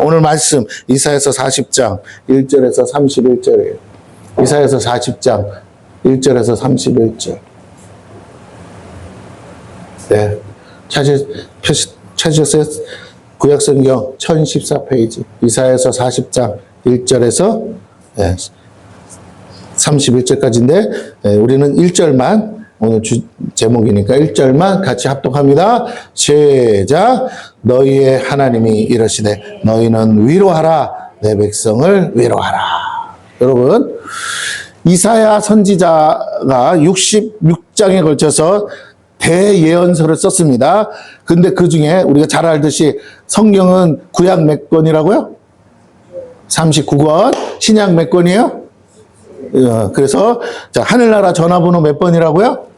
오늘 말씀 이사야서 40장 1절에서 31절이에요. 이사야서 40장 1절에서 31절. 네. 찾으셨어요? 구약성경 1014페이지. 이사야서 40장 1절에서 31절까지인데 우리는 1절만 오늘 제목이니까 1절만 같이 합독합니다. 시작. 너희의 하나님이 이러시되 너희는 위로하라. 내 백성을 위로하라. 여러분, 이사야 선지자가 66장에 걸쳐서 대예언서를 썼습니다. 근데 그 중에 우리가 잘 알듯이 성경은 구약 몇 권이라고요? 39권. 신약 몇 권이에요? 그래서 자, 하늘나라 전화번호 몇 번이라고요?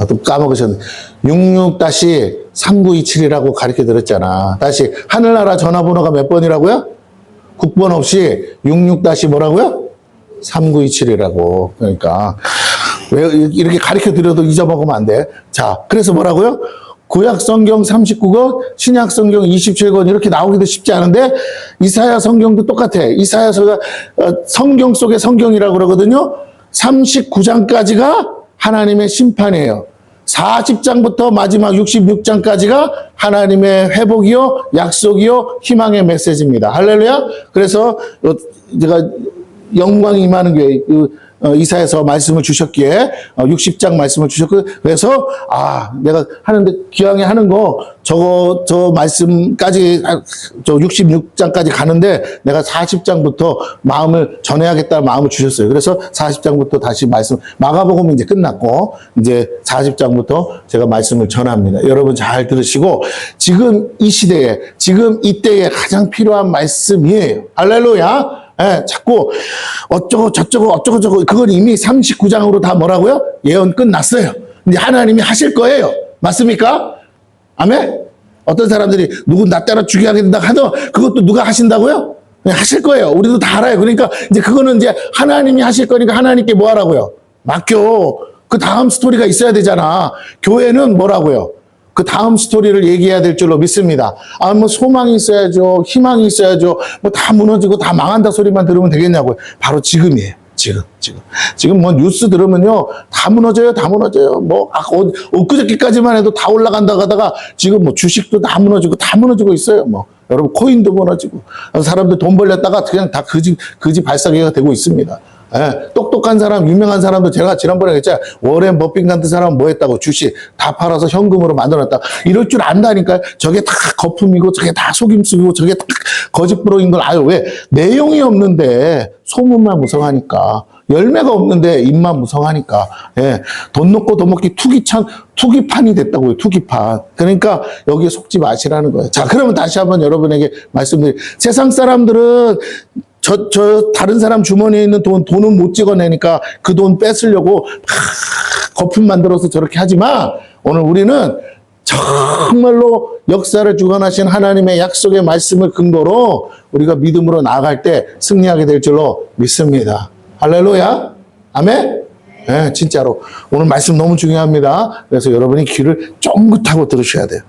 또 까먹으셨네. 66-3927이라고 가르쳐 드렸잖아. 다시 하늘나라 전화번호가 몇 번이라고요? 국번 없이 66- 뭐라고요? 3927이라고. 그러니까 왜 이렇게 가르쳐 드려도 잊어먹으면 안 돼. 자, 그래서 뭐라고요? 구약 성경 39권, 신약 성경 27권 이렇게 나오기도 쉽지 않은데 이사야 성경도 똑같아. 이사야서가 성경 속의 성경이라고 그러거든요. 39장까지가 하나님의 심판이에요. 40장부터 마지막 66장까지가 하나님의 회복이요, 약속이요, 희망의 메시지입니다. 할렐루야. 그래서 제가 영광이 임하는 교회 이사야서 말씀을 주셨기에 60장 말씀을 주셨고, 그래서 내가 하는데 기왕에 하는 거 저 말씀까지 저 66장까지 가는데 내가 40장부터 마음을 전해야겠다는 마음을 주셨어요. 그래서 40장부터 다시 말씀, 마가복음 이제 끝났고 이제 40장부터 제가 말씀을 전합니다. 여러분 잘 들으시고, 지금 이 시대에, 지금 이때에 가장 필요한 말씀이에요. 할렐루야. 자꾸 어쩌고 저쩌고 그건 이미 39장으로 다 뭐라고요? 예언 끝났어요. 근데 하나님이 하실 거예요. 맞습니까? 아멘? 어떤 사람들이 누구 나 따라 죽여야겠다 하도 그것도 누가 하신다고요? 하실 거예요. 우리도 다 알아요. 그러니까 이제 그거는 이제 하나님이 하실 거니까 하나님께 뭐 하라고요? 맡겨. 그 다음 스토리가 있어야 되잖아. 교회는 뭐라고요? 그 다음 스토리를 얘기해야 될 줄로 믿습니다. 뭐 소망이 있어야죠. 희망이 있어야죠. 뭐 다 무너지고 다 망한다 소리만 들으면 되겠냐고요. 바로 지금이에요. 지금 뭐 뉴스 들으면요. 다 무너져요. 뭐, 엊그저께까지만 해도 다 올라간다 가다가 지금 뭐 주식도 다 무너지고 있어요. 뭐, 여러분 코인도 무너지고. 사람들 돈 벌렸다가 그냥 다 그지 발사계가 되고 있습니다. 똑똑한 사람, 유명한 사람도 제가 지난번에 그랬잖아요. 워렌 버핏 같은 사람은 뭐 했다고? 주식 다 팔아서 현금으로 만들었다. 이럴 줄 안다니까요. 저게 다 거품이고, 저게 다 속임수고, 저게 다 거짓부러인 걸 아요. 왜? 내용이 없는데 소문만 무성하니까. 열매가 없는데 입만 무성하니까. 돈 놓고 돈 먹기 투기판이 됐다고요. 투기판. 그러니까 여기에 속지 마시라는 거예요. 자, 그러면 다시 한번 여러분에게 말씀드릴게요. 세상 사람들은 다른 사람 주머니에 있는 돈은 못 찍어내니까 그 돈 뺏으려고 거품 만들어서 저렇게 하지만, 오늘 우리는 정말로 역사를 주관하신 하나님의 약속의 말씀을 근거로 우리가 믿음으로 나아갈 때 승리하게 될 줄로 믿습니다. 할렐루야. 아멘. 네, 진짜로 오늘 말씀 너무 중요합니다. 그래서 여러분이 귀를 쫑긋하고 들으셔야 돼요.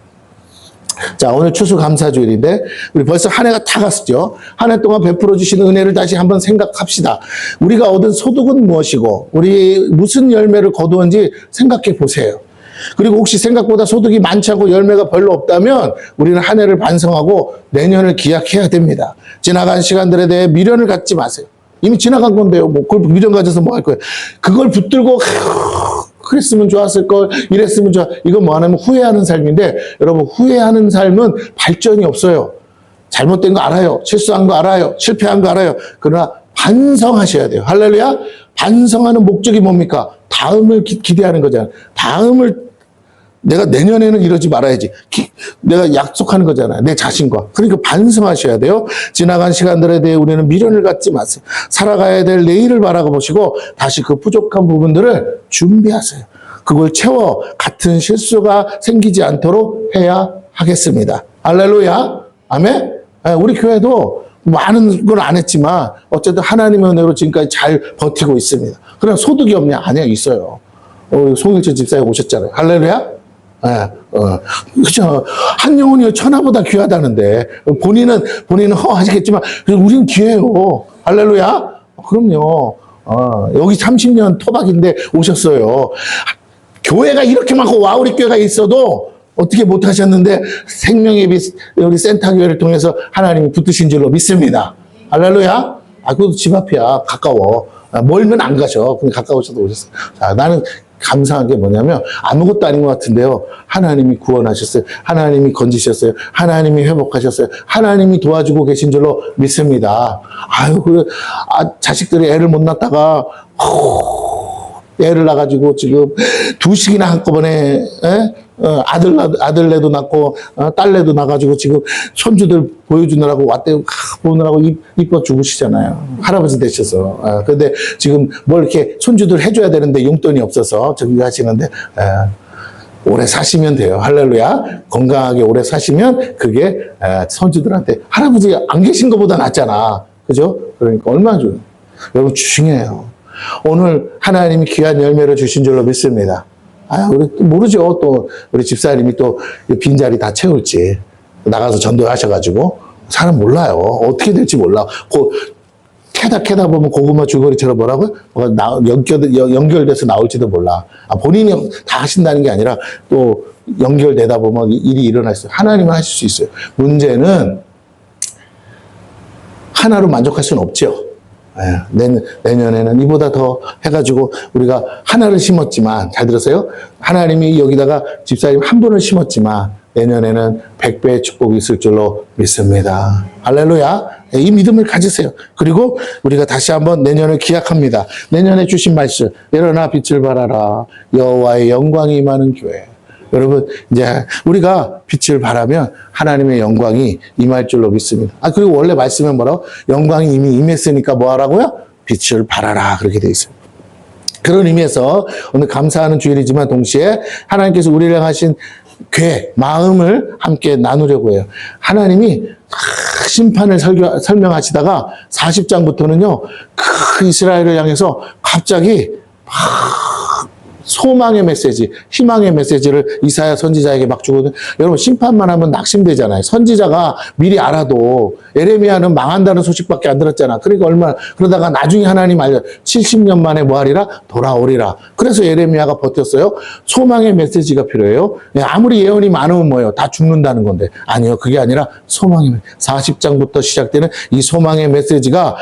자, 오늘 추수감사주일인데 우리 벌써 한 해가 다 갔었죠. 한 해 동안 베풀어 주신 은혜를 다시 한번 생각합시다. 우리가 얻은 소득은 무엇이고 우리 무슨 열매를 거두었는지 생각해 보세요. 그리고 혹시 생각보다 소득이 많지 않고 열매가 별로 없다면 우리는 한 해를 반성하고 내년을 기약해야 됩니다. 지나간 시간들에 대해 미련을 갖지 마세요. 이미 지나간 건데요. 뭐 그걸 미련 가져서 뭐 할 거예요. 그걸 붙들고 그랬으면 좋았을 걸, 이랬으면 이건 뭐 하냐면 후회하는 삶인데, 여러분 후회하는 삶은 발전이 없어요. 잘못된 거 알아요. 실수한 거 알아요. 실패한 거 알아요. 그러나 반성하셔야 돼요. 할렐루야. 반성하는 목적이 뭡니까? 다음을 기대하는 거잖아요. 다음을 내가 내년에는 이러지 말아야지. 내가 약속하는 거잖아요. 내 자신과. 그러니까 반성하셔야 돼요. 지나간 시간들에 대해 우리는 미련을 갖지 마세요. 살아가야 될 내일을 바라보시고 다시 그 부족한 부분들을 준비하세요. 그걸 채워 같은 실수가 생기지 않도록 해야 하겠습니다. 할렐루야. 아멘. 우리 교회도 많은 건 안 했지만 어쨌든 하나님의 은혜로 지금까지 잘 버티고 있습니다. 그럼 소득이 없냐? 아니야, 있어요. 송일철 집사님 오셨잖아요. 할렐루야. 그죠. 한 영혼이 천하보다 귀하다는데, 본인은 하시겠지만, 우린 귀해요. 할렐루야? 그럼요. 여기 30년 토박인데 오셨어요. 교회가 이렇게 많고 와우리 교회가 있어도 어떻게 못하셨는데 생명의 빛 우리 센터교회를 통해서 하나님이 붙으신 줄로 믿습니다. 할렐루야. 그것도 집 앞이야. 가까워. 멀면 안 가셔. 근데 가까우셔도 오셨어요. 자, 나는 감사한 게 뭐냐면 아무것도 아닌 것 같은데요. 하나님이 구원하셨어요. 하나님이 건지셨어요. 하나님이 회복하셨어요. 하나님이 도와주고 계신 줄로 믿습니다. 자식들이 애를 못 낳다가 애를 낳아가지고 지금 2식이나 한꺼번에 아들내도 낳고 딸내도 낳아가지고 지금 손주들 보여주느라고 왔대 보느라고 이뻐 죽으시잖아요. 할아버지 되셔서. 근데 지금 뭘 이렇게 손주들 해줘야 되는데 용돈이 없어서 저기 하시는데 오래 사시면 돼요. 할렐루야. 건강하게 오래 사시면 그게 손주들한테 할아버지 안 계신 것보다 낫잖아. 그죠? 그러니까 얼마나 좋아요. 여러분 중요해요. 오늘 하나님이 귀한 열매를 주신 줄로 믿습니다. 우리 모르죠. 또 우리 집사님이 또 빈자리 다 채울지 나가서 전도하셔가지고 사람 몰라요. 어떻게 될지 몰라. 캐다 보면 고구마 줄거리처럼 뭐라고요? 연결돼서 나올지도 몰라. 본인이 다 하신다는 게 아니라 또 연결되다 보면 일이 일어날 수 있어요. 하나님은 하실 수 있어요. 문제는 하나로 만족할 수는 없죠. 내년에는 이보다 더 해가지고 우리가 하나를 심었지만, 잘 들으세요? 하나님이 여기다가 집사님 한 분을 심었지만 내년에는 100배의 축복이 있을 줄로 믿습니다. 할렐루야. 이 믿음을 가지세요. 그리고 우리가 다시 한번 내년을 기약합니다. 내년에 주신 말씀, 일어나 빛을 발하라. 여호와의 영광이 임하는 교회. 여러분, 이제 우리가 빛을 발하면 하나님의 영광이 임할 줄로 믿습니다. 그리고 원래 말씀은 뭐라고? 영광이 이미 임했으니까 뭐 하라고요? 빛을 발하라. 그렇게 되어 있어요. 그런 의미에서 오늘 감사하는 주일이지만 동시에 하나님께서 우리를 향하신 계획, 마음을 함께 나누려고 해요. 하나님이 심판을 설명하시다가 40장부터는요, 그 이스라엘을 향해서 갑자기 소망의 메시지, 희망의 메시지를 이사야 선지자에게 막 주거든요. 여러분, 심판만 하면 낙심되잖아요. 선지자가 미리 알아도 에레미야는 망한다는 소식밖에 안 들었잖아. 그러니까 그러다가 나중에 하나님 70년 만에 뭐 하리라? 돌아오리라. 그래서 에레미야가 버텼어요. 소망의 메시지가 필요해요. 아무리 예언이 많으면 뭐예요? 다 죽는다는 건데. 아니요. 그게 아니라 소망의 40장부터 시작되는 이 소망의 메시지가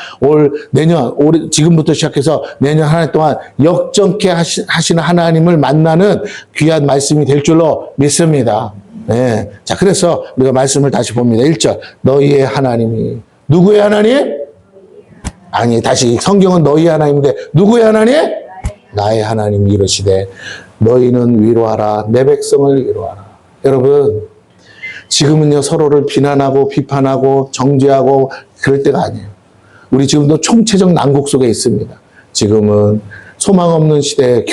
지금부터 시작해서 내년 한 해 동안 역전케 하시는 하나님을 만나는 귀한 말씀이 될 줄로 믿습니다. 네. 자, 그래서 우리가 말씀을 다시 봅니다. 1절. 너희의 하나님이. 누구의 하나님? 아니, 다시 성경은 너희의 하나님인데 누구의 하나님? 나의 하나님이 이르시되 너희는 위로하라. 내 백성을 위로하라. 여러분, 지금은요, 서로를 비난하고 비판하고 정죄하고 그럴 때가 아니에요. 우리 지금도 총체적 난국 속에 있습니다. 지금은 소망 없는 시대에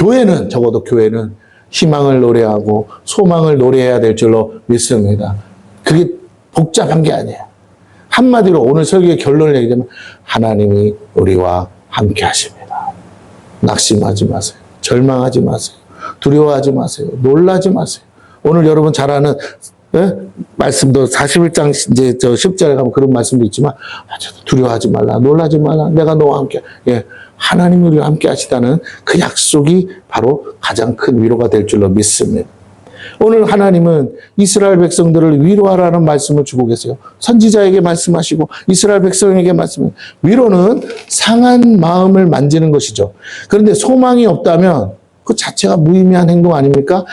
적어도 교회는 희망을 노래하고 소망을 노래해야 될 줄로 믿습니다. 그게 복잡한 게 아니에요. 한마디로 오늘 설교의 결론을 얘기하면 하나님이 우리와 함께 하십니다. 낙심하지 마세요. 절망하지 마세요. 두려워하지 마세요. 놀라지 마세요. 오늘 여러분 잘 아는 말씀도 41장 이제 10절에 가면 그런 말씀도 있지만 두려워하지 말라. 놀라지 말라. 내가 너와 함께. 하나님이 우리와 함께 하시다는 그 약속이 바로 가장 큰 위로가 될 줄로 믿습니다. 오늘 하나님은 이스라엘 백성들을 위로하라는 말씀을 주고 계세요. 선지자에게 말씀하시고 이스라엘 백성에게 말씀하시고, 위로는 상한 마음을 만지는 것이죠. 그런데 소망이 없다면 그 자체가 무의미한 행동 아닙니까?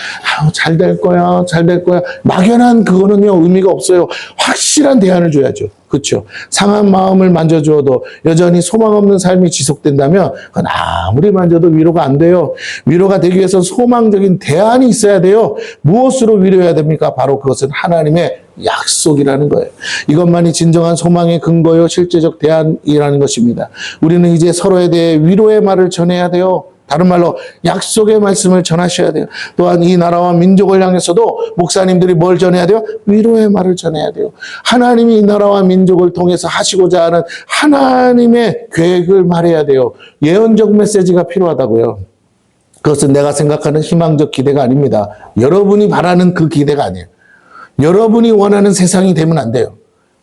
잘 될 거야, 잘 될 거야. 막연한 그거는요, 의미가 없어요. 확실한 대안을 줘야죠. 그렇죠? 상한 마음을 만져주어도 여전히 소망 없는 삶이 지속된다면 그건 아무리 만져도 위로가 안 돼요. 위로가 되기 위해서 소망적인 대안이 있어야 돼요. 무엇으로 위로해야 됩니까? 바로 그것은 하나님의 약속이라는 거예요. 이것만이 진정한 소망의 근거요, 실제적 대안이라는 것입니다. 우리는 이제 서로에 대해 위로의 말을 전해야 돼요. 다른 말로 약속의 말씀을 전하셔야 돼요. 또한 이 나라와 민족을 향해서도 목사님들이 뭘 전해야 돼요? 위로의 말을 전해야 돼요. 하나님이 이 나라와 민족을 통해서 하시고자 하는 하나님의 계획을 말해야 돼요. 예언적 메시지가 필요하다고요. 그것은 내가 생각하는 희망적 기대가 아닙니다. 여러분이 바라는 그 기대가 아니에요. 여러분이 원하는 세상이 되면 안 돼요.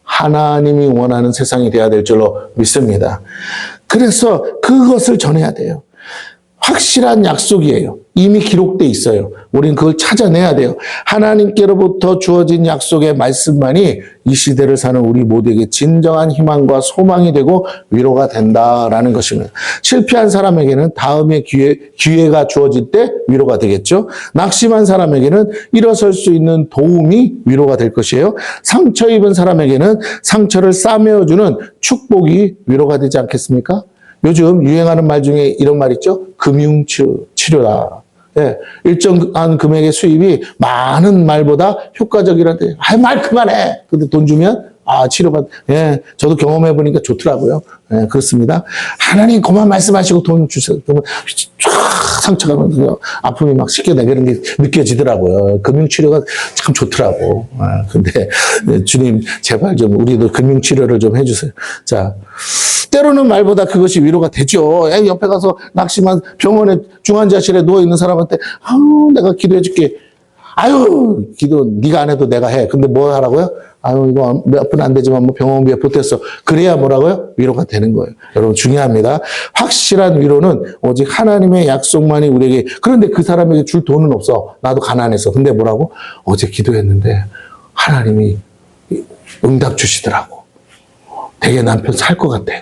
하나님이 원하는 세상이 돼야 될 줄로 믿습니다. 그래서 그것을 전해야 돼요. 확실한 약속이에요. 이미 기록돼 있어요. 우린 그걸 찾아내야 돼요. 하나님께로부터 주어진 약속의 말씀만이 이 시대를 사는 우리 모두에게 진정한 희망과 소망이 되고 위로가 된다라는 것입니다. 실패한 사람에게는 다음의 기회가 주어질 때 위로가 되겠죠. 낙심한 사람에게는 일어설 수 있는 도움이 위로가 될 것이에요. 상처 입은 사람에게는 상처를 싸매어주는 축복이 위로가 되지 않겠습니까? 요즘 유행하는 말 중에 이런 말 있죠? 금융치료다. 예, 일정한 금액의 수입이 많은 말보다 효과적이라는데, 말 그만해! 근데 돈 주면, 치료받, 예, 저도 경험해보니까 좋더라고요. 예, 그렇습니다. 하나님 그만 말씀하시고 돈 주세요. 그러면 쫙 상처가 나면서 아픔이 막 씻겨내는 게 느껴지더라고요. 금융치료가 참 좋더라고. 근데, 주님, 제발 좀, 우리도 금융치료를 좀 해주세요. 자. 때로는 말보다 그것이 위로가 되죠. 옆에 가서 낙심한 병원에 중환자실에 누워있는 사람한테 내가 기도해 줄게. 기도 네가 안 해도 내가 해. 근데 뭐 하라고요? 이거 몇 분 안 되지만 뭐 병원비에 보탰어. 그래야 뭐라고요? 위로가 되는 거예요. 여러분 중요합니다. 확실한 위로는 오직 하나님의 약속만이 우리에게. 그런데 그 사람에게 줄 돈은 없어. 나도 가난해서. 근데 뭐라고? 어제 기도했는데 하나님이 응답 주시더라고. 되게 남편 살 것 같아.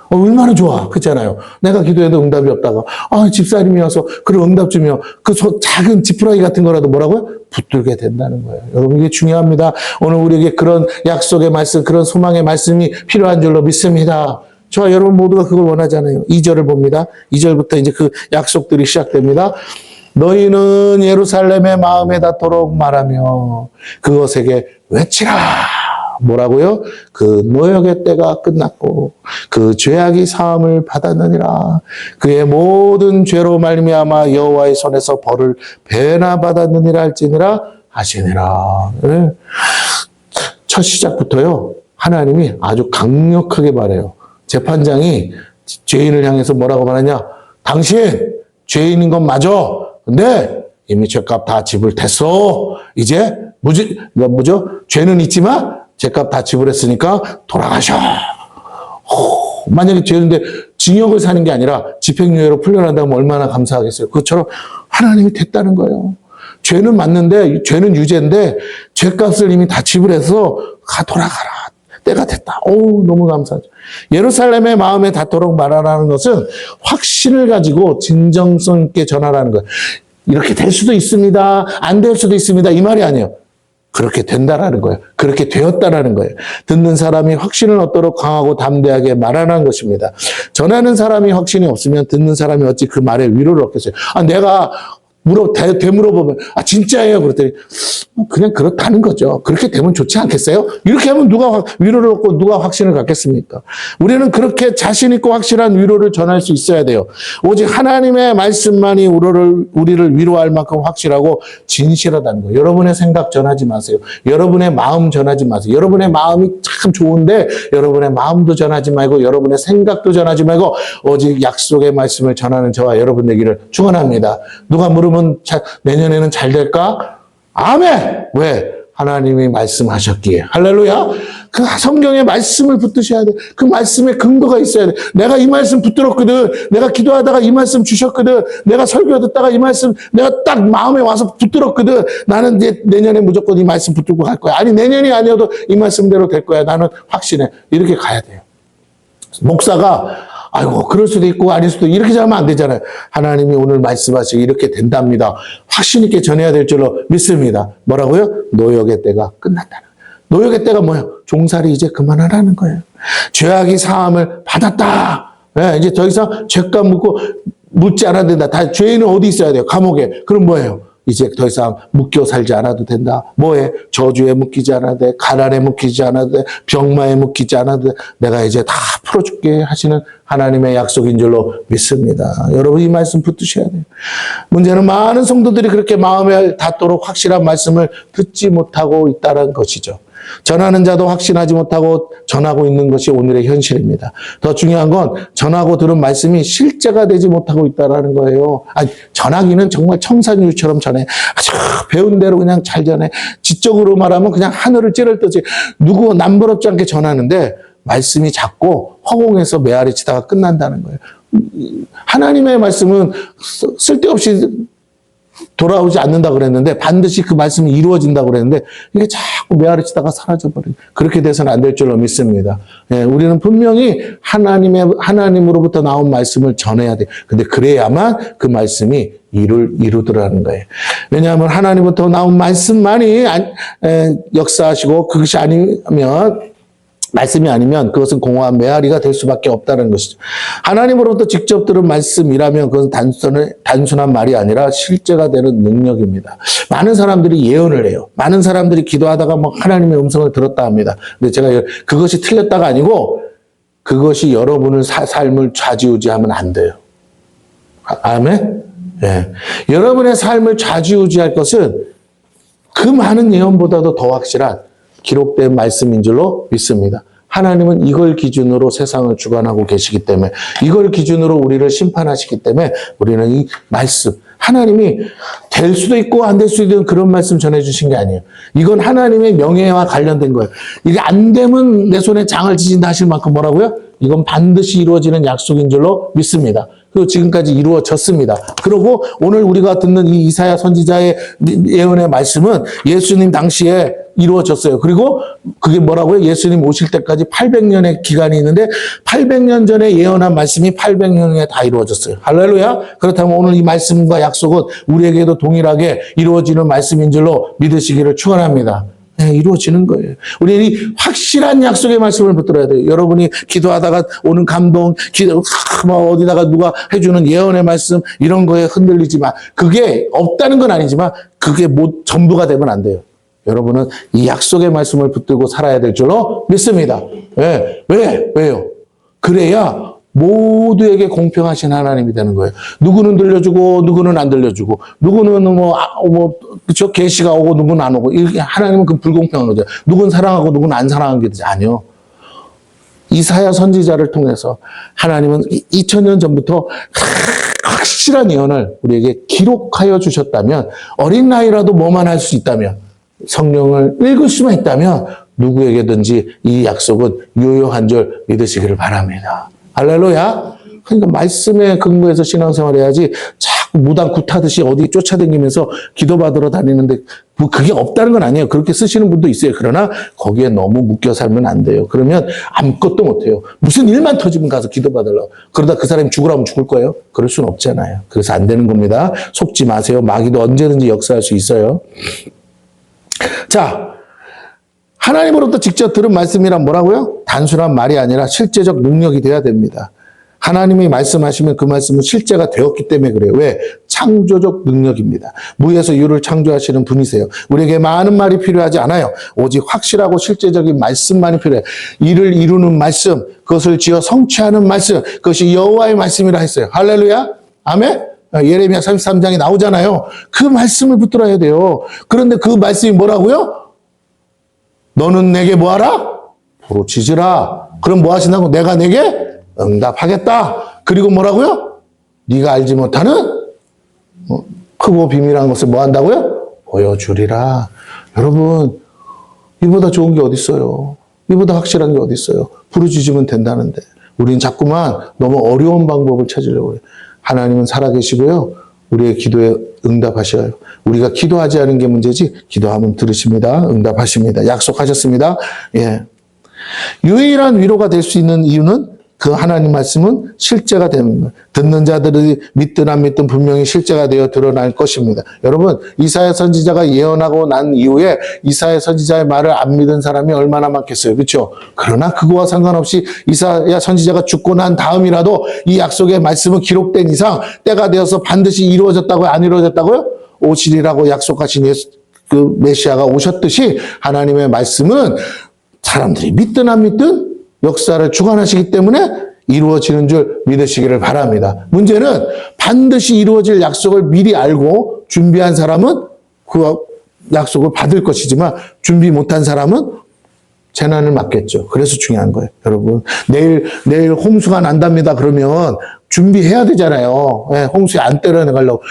얼마나 좋아. 그렇잖아요. 내가 기도해도 응답이 없다가, 집사님이 와서 그런 응답 주면 그 작은 지푸라기 같은 거라도 뭐라고요? 붙들게 된다는 거예요. 여러분, 이게 중요합니다. 오늘 우리에게 그런 약속의 말씀, 그런 소망의 말씀이 필요한 줄로 믿습니다. 저와 여러분 모두가 그걸 원하잖아요. 2절을 봅니다. 2절부터 이제 그 약속들이 시작됩니다. 너희는 예루살렘의 마음에 닿도록 말하며 그것에게 외치라. 뭐라고요? 그 노역의 때가 끝났고 그 죄악이 사함을 받았느니라. 그의 모든 죄로 말미암아 여호와의 손에서 벌을 배나 받았느니라 할지니라 하시니라. 네. 첫 시작부터요. 하나님이 아주 강력하게 말해요. 재판장이 죄인을 향해서 뭐라고 말하냐? 당신 죄인인 건 맞아. 근데 이미 죄값 다 지불됐어. 이제 뭐죠? 죄는 있지만 죄값 다 지불했으니까 돌아가셔. 만약에 죄인데 징역을 사는 게 아니라 집행유예로 풀려난다면 얼마나 감사하겠어요. 그것처럼 하나님이 됐다는 거예요. 죄는 맞는데, 죄는 유죄인데 죄값을 이미 다 지불해서 돌아가라. 때가 됐다. 너무 감사하죠. 예루살렘의 마음에 닿도록 말하라는 것은 확신을 가지고 진정성 있게 전하라는 거예요. 이렇게 될 수도 있습니다. 안 될 수도 있습니다. 이 말이 아니에요. 그렇게 된다라는 거예요. 그렇게 되었다라는 거예요. 듣는 사람이 확신을 얻도록 강하고 담대하게 말하는 것입니다. 전하는 사람이 확신이 없으면 듣는 사람이 어찌 그 말에 위로를 얻겠어요. 내가 되물어보면 진짜예요. 그랬더니 그냥 그렇다는 거죠. 그렇게 되면 좋지 않겠어요? 이렇게 하면 누가 위로를 얻고 누가 확신을 갖겠습니까? 우리는 그렇게 자신 있고 확실한 위로를 전할 수 있어야 돼요. 오직 하나님의 말씀만이 우리를 위로할 만큼 확실하고 진실하다는 거예요. 여러분의 생각 전하지 마세요. 여러분의 마음 전하지 마세요. 여러분의 마음이 참 좋은데 여러분의 마음도 전하지 말고 여러분의 생각도 전하지 말고 오직 약속의 말씀을 전하는 저와 여러분 되기를 축원합니다. 누가 물으면 내년에는 잘 될까? 아멘! 왜? 하나님이 말씀하셨기에. 할렐루야! 그 성경의 말씀을 붙드셔야 돼. 그 말씀에 근거가 있어야 돼. 내가 이 말씀 붙들었거든. 내가 기도하다가 이 말씀 주셨거든. 내가 설교 듣다가 이 말씀 내가 딱 마음에 와서 붙들었거든. 나는 이제 내년에 무조건 이 말씀 붙들고 갈 거야. 아니 내년이 아니어도 이 말씀대로 될 거야. 나는 확신해. 이렇게 가야 돼요. 목사가 그럴 수도 있고 아닐 수도 이렇게 하면 안 되잖아요. 하나님이 오늘 말씀하시고 이렇게 된답니다. 확신 있게 전해야 될 줄로 믿습니다. 뭐라고요? 노역의 때가 끝났다는 거예요. 노역의 때가 뭐예요? 종살이 이제 그만하라는 거예요. 죄악이 사함을 받았다. 네, 이제 더 이상 죄값 묻지 않아도 된다. 다 죄인은 어디 있어야 돼요? 감옥에. 그럼 뭐예요? 이제 더 이상 묶여 살지 않아도 된다. 뭐해? 저주에 묶이지 않아도 돼. 가난에 묶이지 않아도 돼. 병마에 묶이지 않아도 돼. 내가 이제 다 풀어줄게 하시는 하나님의 약속인 줄로 믿습니다. 여러분 이 말씀 붙드셔야 돼요. 문제는 많은 성도들이 그렇게 마음에 닿도록 확실한 말씀을 듣지 못하고 있다는 것이죠. 전하는 자도 확신하지 못하고 전하고 있는 것이 오늘의 현실입니다. 더 중요한 건 전하고 들은 말씀이 실제가 되지 못하고 있다는 거예요. 전하기는 정말 청산율처럼 전해. 아주 배운 대로 그냥 잘 전해. 지적으로 말하면 그냥 하늘을 찌를 듯이 누구 남부럽지 않게 전하는데 말씀이 작고 허공에서 메아리 치다가 끝난다는 거예요. 하나님의 말씀은 쓸데없이 돌아오지 않는다 그랬는데 반드시 그 말씀이 이루어진다고 그랬는데 이게 자꾸 메아리 치다가 사라져버려요. 그렇게 돼서는 안 될 줄로 믿습니다. 예, 우리는 분명히 하나님으로부터 나온 말씀을 전해야 돼요. 근데 그래야만 그 말씀이 이루더라는 거예요. 왜냐하면 하나님부터 나온 말씀만이 역사하시고 그것이 아니면 말씀이 아니면 그것은 공허한 메아리가 될 수밖에 없다는 것이죠. 하나님으로부터 직접 들은 말씀이라면 그것은 단순한 말이 아니라 실제가 되는 능력입니다. 많은 사람들이 예언을 해요. 많은 사람들이 기도하다가 뭐 하나님의 음성을 들었다 합니다. 근데 제가 그것이 틀렸다가 아니고 그것이 여러분의 삶을 좌지우지하면 안 돼요. 아멘? 네. 여러분의 삶을 좌지우지할 것은 그 많은 예언보다도 더 확실한 기록된 말씀인 줄로 믿습니다. 하나님은 이걸 기준으로 세상을 주관하고 계시기 때문에 이걸 기준으로 우리를 심판하시기 때문에 우리는 이 말씀 하나님이 될 수도 있고 안 될 수도 있는 그런 말씀 전해주신 게 아니에요. 이건 하나님의 명예와 관련된 거예요. 이게 안 되면 내 손에 장을 지진다 하실 만큼 뭐라고요? 이건 반드시 이루어지는 약속인 줄로 믿습니다. 그리고 지금까지 이루어졌습니다. 그리고 오늘 우리가 듣는 이 이사야 선지자의 예언의 말씀은 예수님 당시에 이루어졌어요. 그리고 그게 뭐라고요? 예수님 오실 때까지 800년의 기간이 있는데 800년 전에 예언한 말씀이 800년에 다 이루어졌어요. 할렐루야. 그렇다면 오늘 이 말씀과 약속은 우리에게도 동일하게 이루어지는 말씀인 줄로 믿으시기를 축원합니다. 네, 이루어지는 거예요. 우리는 이 확실한 약속의 말씀을 붙들어야 돼요. 여러분이 기도하다가 오는 감동, 어디다가 누가 해주는 예언의 말씀 이런 거에 흔들리지 마. 그게 없다는 건 아니지만 그게 전부가 되면 안 돼요. 여러분은 이 약속의 말씀을 붙들고 살아야 될 줄로 믿습니다. 왜요? 그래야 모두에게 공평하신 하나님이 되는 거예요. 누구는 들려주고 누구는 안 들려주고 누구는 그쵸? 계시가 오고 누구는 안 오고 이렇게 하나님은 그 불공평한 거죠. 누구는 사랑하고 누구는 안 사랑하는 게 아니요. 이사야 선지자를 통해서 하나님은 2000년 전부터 확실한 예언을 우리에게 기록하여 주셨다면 어린 나이라도 뭐만 할 수 있다면 성령을 읽을 수만 있다면 누구에게든지 이 약속은 유효한 줄 믿으시기를 바랍니다. 할렐루야. 그러니까 말씀에 근거해서 신앙생활 해야지 자꾸 무당 굿하듯이 어디 쫓아다니면서 기도받으러 다니는데 뭐 그게 없다는 건 아니에요. 그렇게 쓰시는 분도 있어요. 그러나 거기에 너무 묶여 살면 안 돼요. 그러면 아무것도 못해요. 무슨 일만 터지면 가서 기도받으려고. 그러다 그 사람이 죽으라면 죽을 거예요? 그럴 수는 없잖아요. 그래서 안 되는 겁니다. 속지 마세요. 마귀도 언제든지 역사할 수 있어요. 자, 하나님으로부터 직접 들은 말씀이란 뭐라고요? 단순한 말이 아니라 실제적 능력이 돼야 됩니다. 하나님이 말씀하시면 그 말씀은 실제가 되었기 때문에 그래요. 왜? 창조적 능력입니다. 무에서 유를 창조하시는 분이세요. 우리에게 많은 말이 필요하지 않아요. 오직 확실하고 실제적인 말씀만이 필요해요. 이를 이루는 말씀, 그것을 지어 성취하는 말씀, 그것이 여호와의 말씀이라 했어요. 할렐루야? 아멘? 예레미야 33장에 나오잖아요. 그 말씀을 붙들어야 돼요. 그런데 그 말씀이 뭐라고요? 너는 내게 뭐하라? 부르짖으라. 그럼 뭐 하신다고? 내가 내게 응답하겠다. 그리고 뭐라고요? 네가 알지 못하는 크고 비밀한 것을 뭐 한다고요? 보여주리라. 여러분, 이보다 좋은 게 어디 있어요? 이보다 확실한 게 어디 있어요? 부르짖으면 된다는데 우리는 자꾸만 너무 어려운 방법을 찾으려고 해요. 하나님은 살아계시고요. 우리의 기도에 응답하셔요. 우리가 기도하지 않은 게 문제지 기도하면 들으십니다. 응답하십니다. 약속하셨습니다. 예. 유일한 위로가 될 수 있는 이유는 그 하나님 말씀은 실제가 되는 거예요. 듣는 자들이 믿든 안 믿든 분명히 실제가 되어 드러날 것입니다. 여러분, 이사야 선지자가 예언하고 난 이후에 이사야 선지자의 말을 안 믿은 사람이 얼마나 많겠어요. 그렇죠? 그러나 그거와 상관없이 이사야 선지자가 죽고 난 다음이라도 이 약속의 말씀은 기록된 이상 때가 되어서 반드시 이루어졌다고요? 안 이루어졌다고요? 오시리라고 약속하신 그 메시아가 오셨듯이 하나님의 말씀은 사람들이 믿든 안 믿든 역사를 주관하시기 때문에 이루어지는 줄 믿으시기를 바랍니다. 문제는 반드시 이루어질 약속을 미리 알고 준비한 사람은 그 약속을 받을 것이지만 준비 못한 사람은 재난을 막겠죠. 그래서 중요한 거예요. 여러분, 내일 홍수가 난답니다. 그러면 준비해야 되잖아요. 예, 홍수에 안 때려내가려고.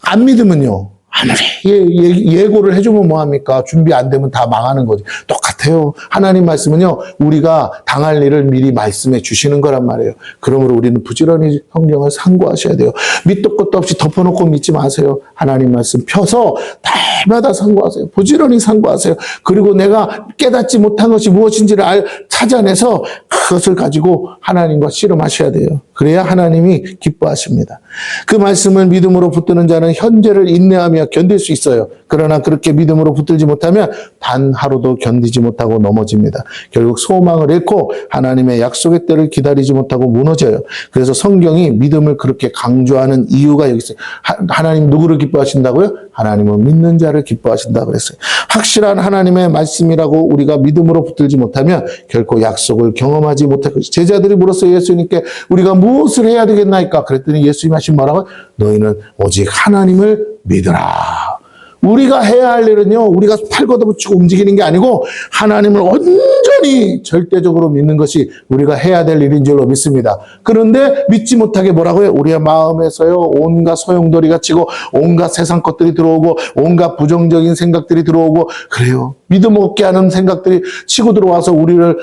안 믿으면요. 아무리 예고를 해주면 뭐합니까? 준비 안 되면 다 망하는 거지. 똑같아요. 하나님 말씀은요, 우리가 당할 일을 미리 말씀해 주시는 거란 말이에요. 그러므로 우리는 부지런히 성경을 상고하셔야 돼요. 밑도 끝도 없이 덮어놓고 믿지 마세요. 하나님 말씀 펴서 날마다 상고하세요. 부지런히 상고하세요. 그리고 내가 깨닫지 못한 것이 무엇인지를 찾아내서 그것을 가지고 하나님과 씨름하셔야 돼요. 그래야 하나님이 기뻐하십니다. 그 말씀을 믿음으로 붙드는 자는 현재를 인내하며 견딜 수 있어요. 그러나 그렇게 믿음으로 붙들지 못하면 단 하루도 견디지 못하고 넘어집니다. 결국 소망을 잃고 하나님의 약속의 때를 기다리지 못하고 무너져요. 그래서 성경이 믿음을 그렇게 강조하는 이유가 여기 있어요. 하나님 누구를 기뻐하신다고요? 하나님은 믿는 자를 기뻐하신다고 그랬어요. 확실한 하나님의 말씀이라고 우리가 믿음으로 붙들지 못하면 결코 약속을 경험하지 못할 것이죠. 제자들이 물었어요. 예수님께 우리가 무엇을 해야 되겠나이까? 그랬더니 예수님 하신 뭐라고? 너희는 오직 하나님을 믿으라. 우리가 해야 할 일은요, 우리가 팔 걷어붙이고 움직이는 게 아니고 하나님을 온전히 절대적으로 믿는 것이 우리가 해야 될 일인 줄로 믿습니다. 그런데 믿지 못하게 뭐라고요? 우리의 마음에서요, 온갖 소용돌이가 치고 온갖 세상 것들이 들어오고 온갖 부정적인 생각들이 들어오고 그래요. 믿음 없게 하는 생각들이 치고 들어와서 우리를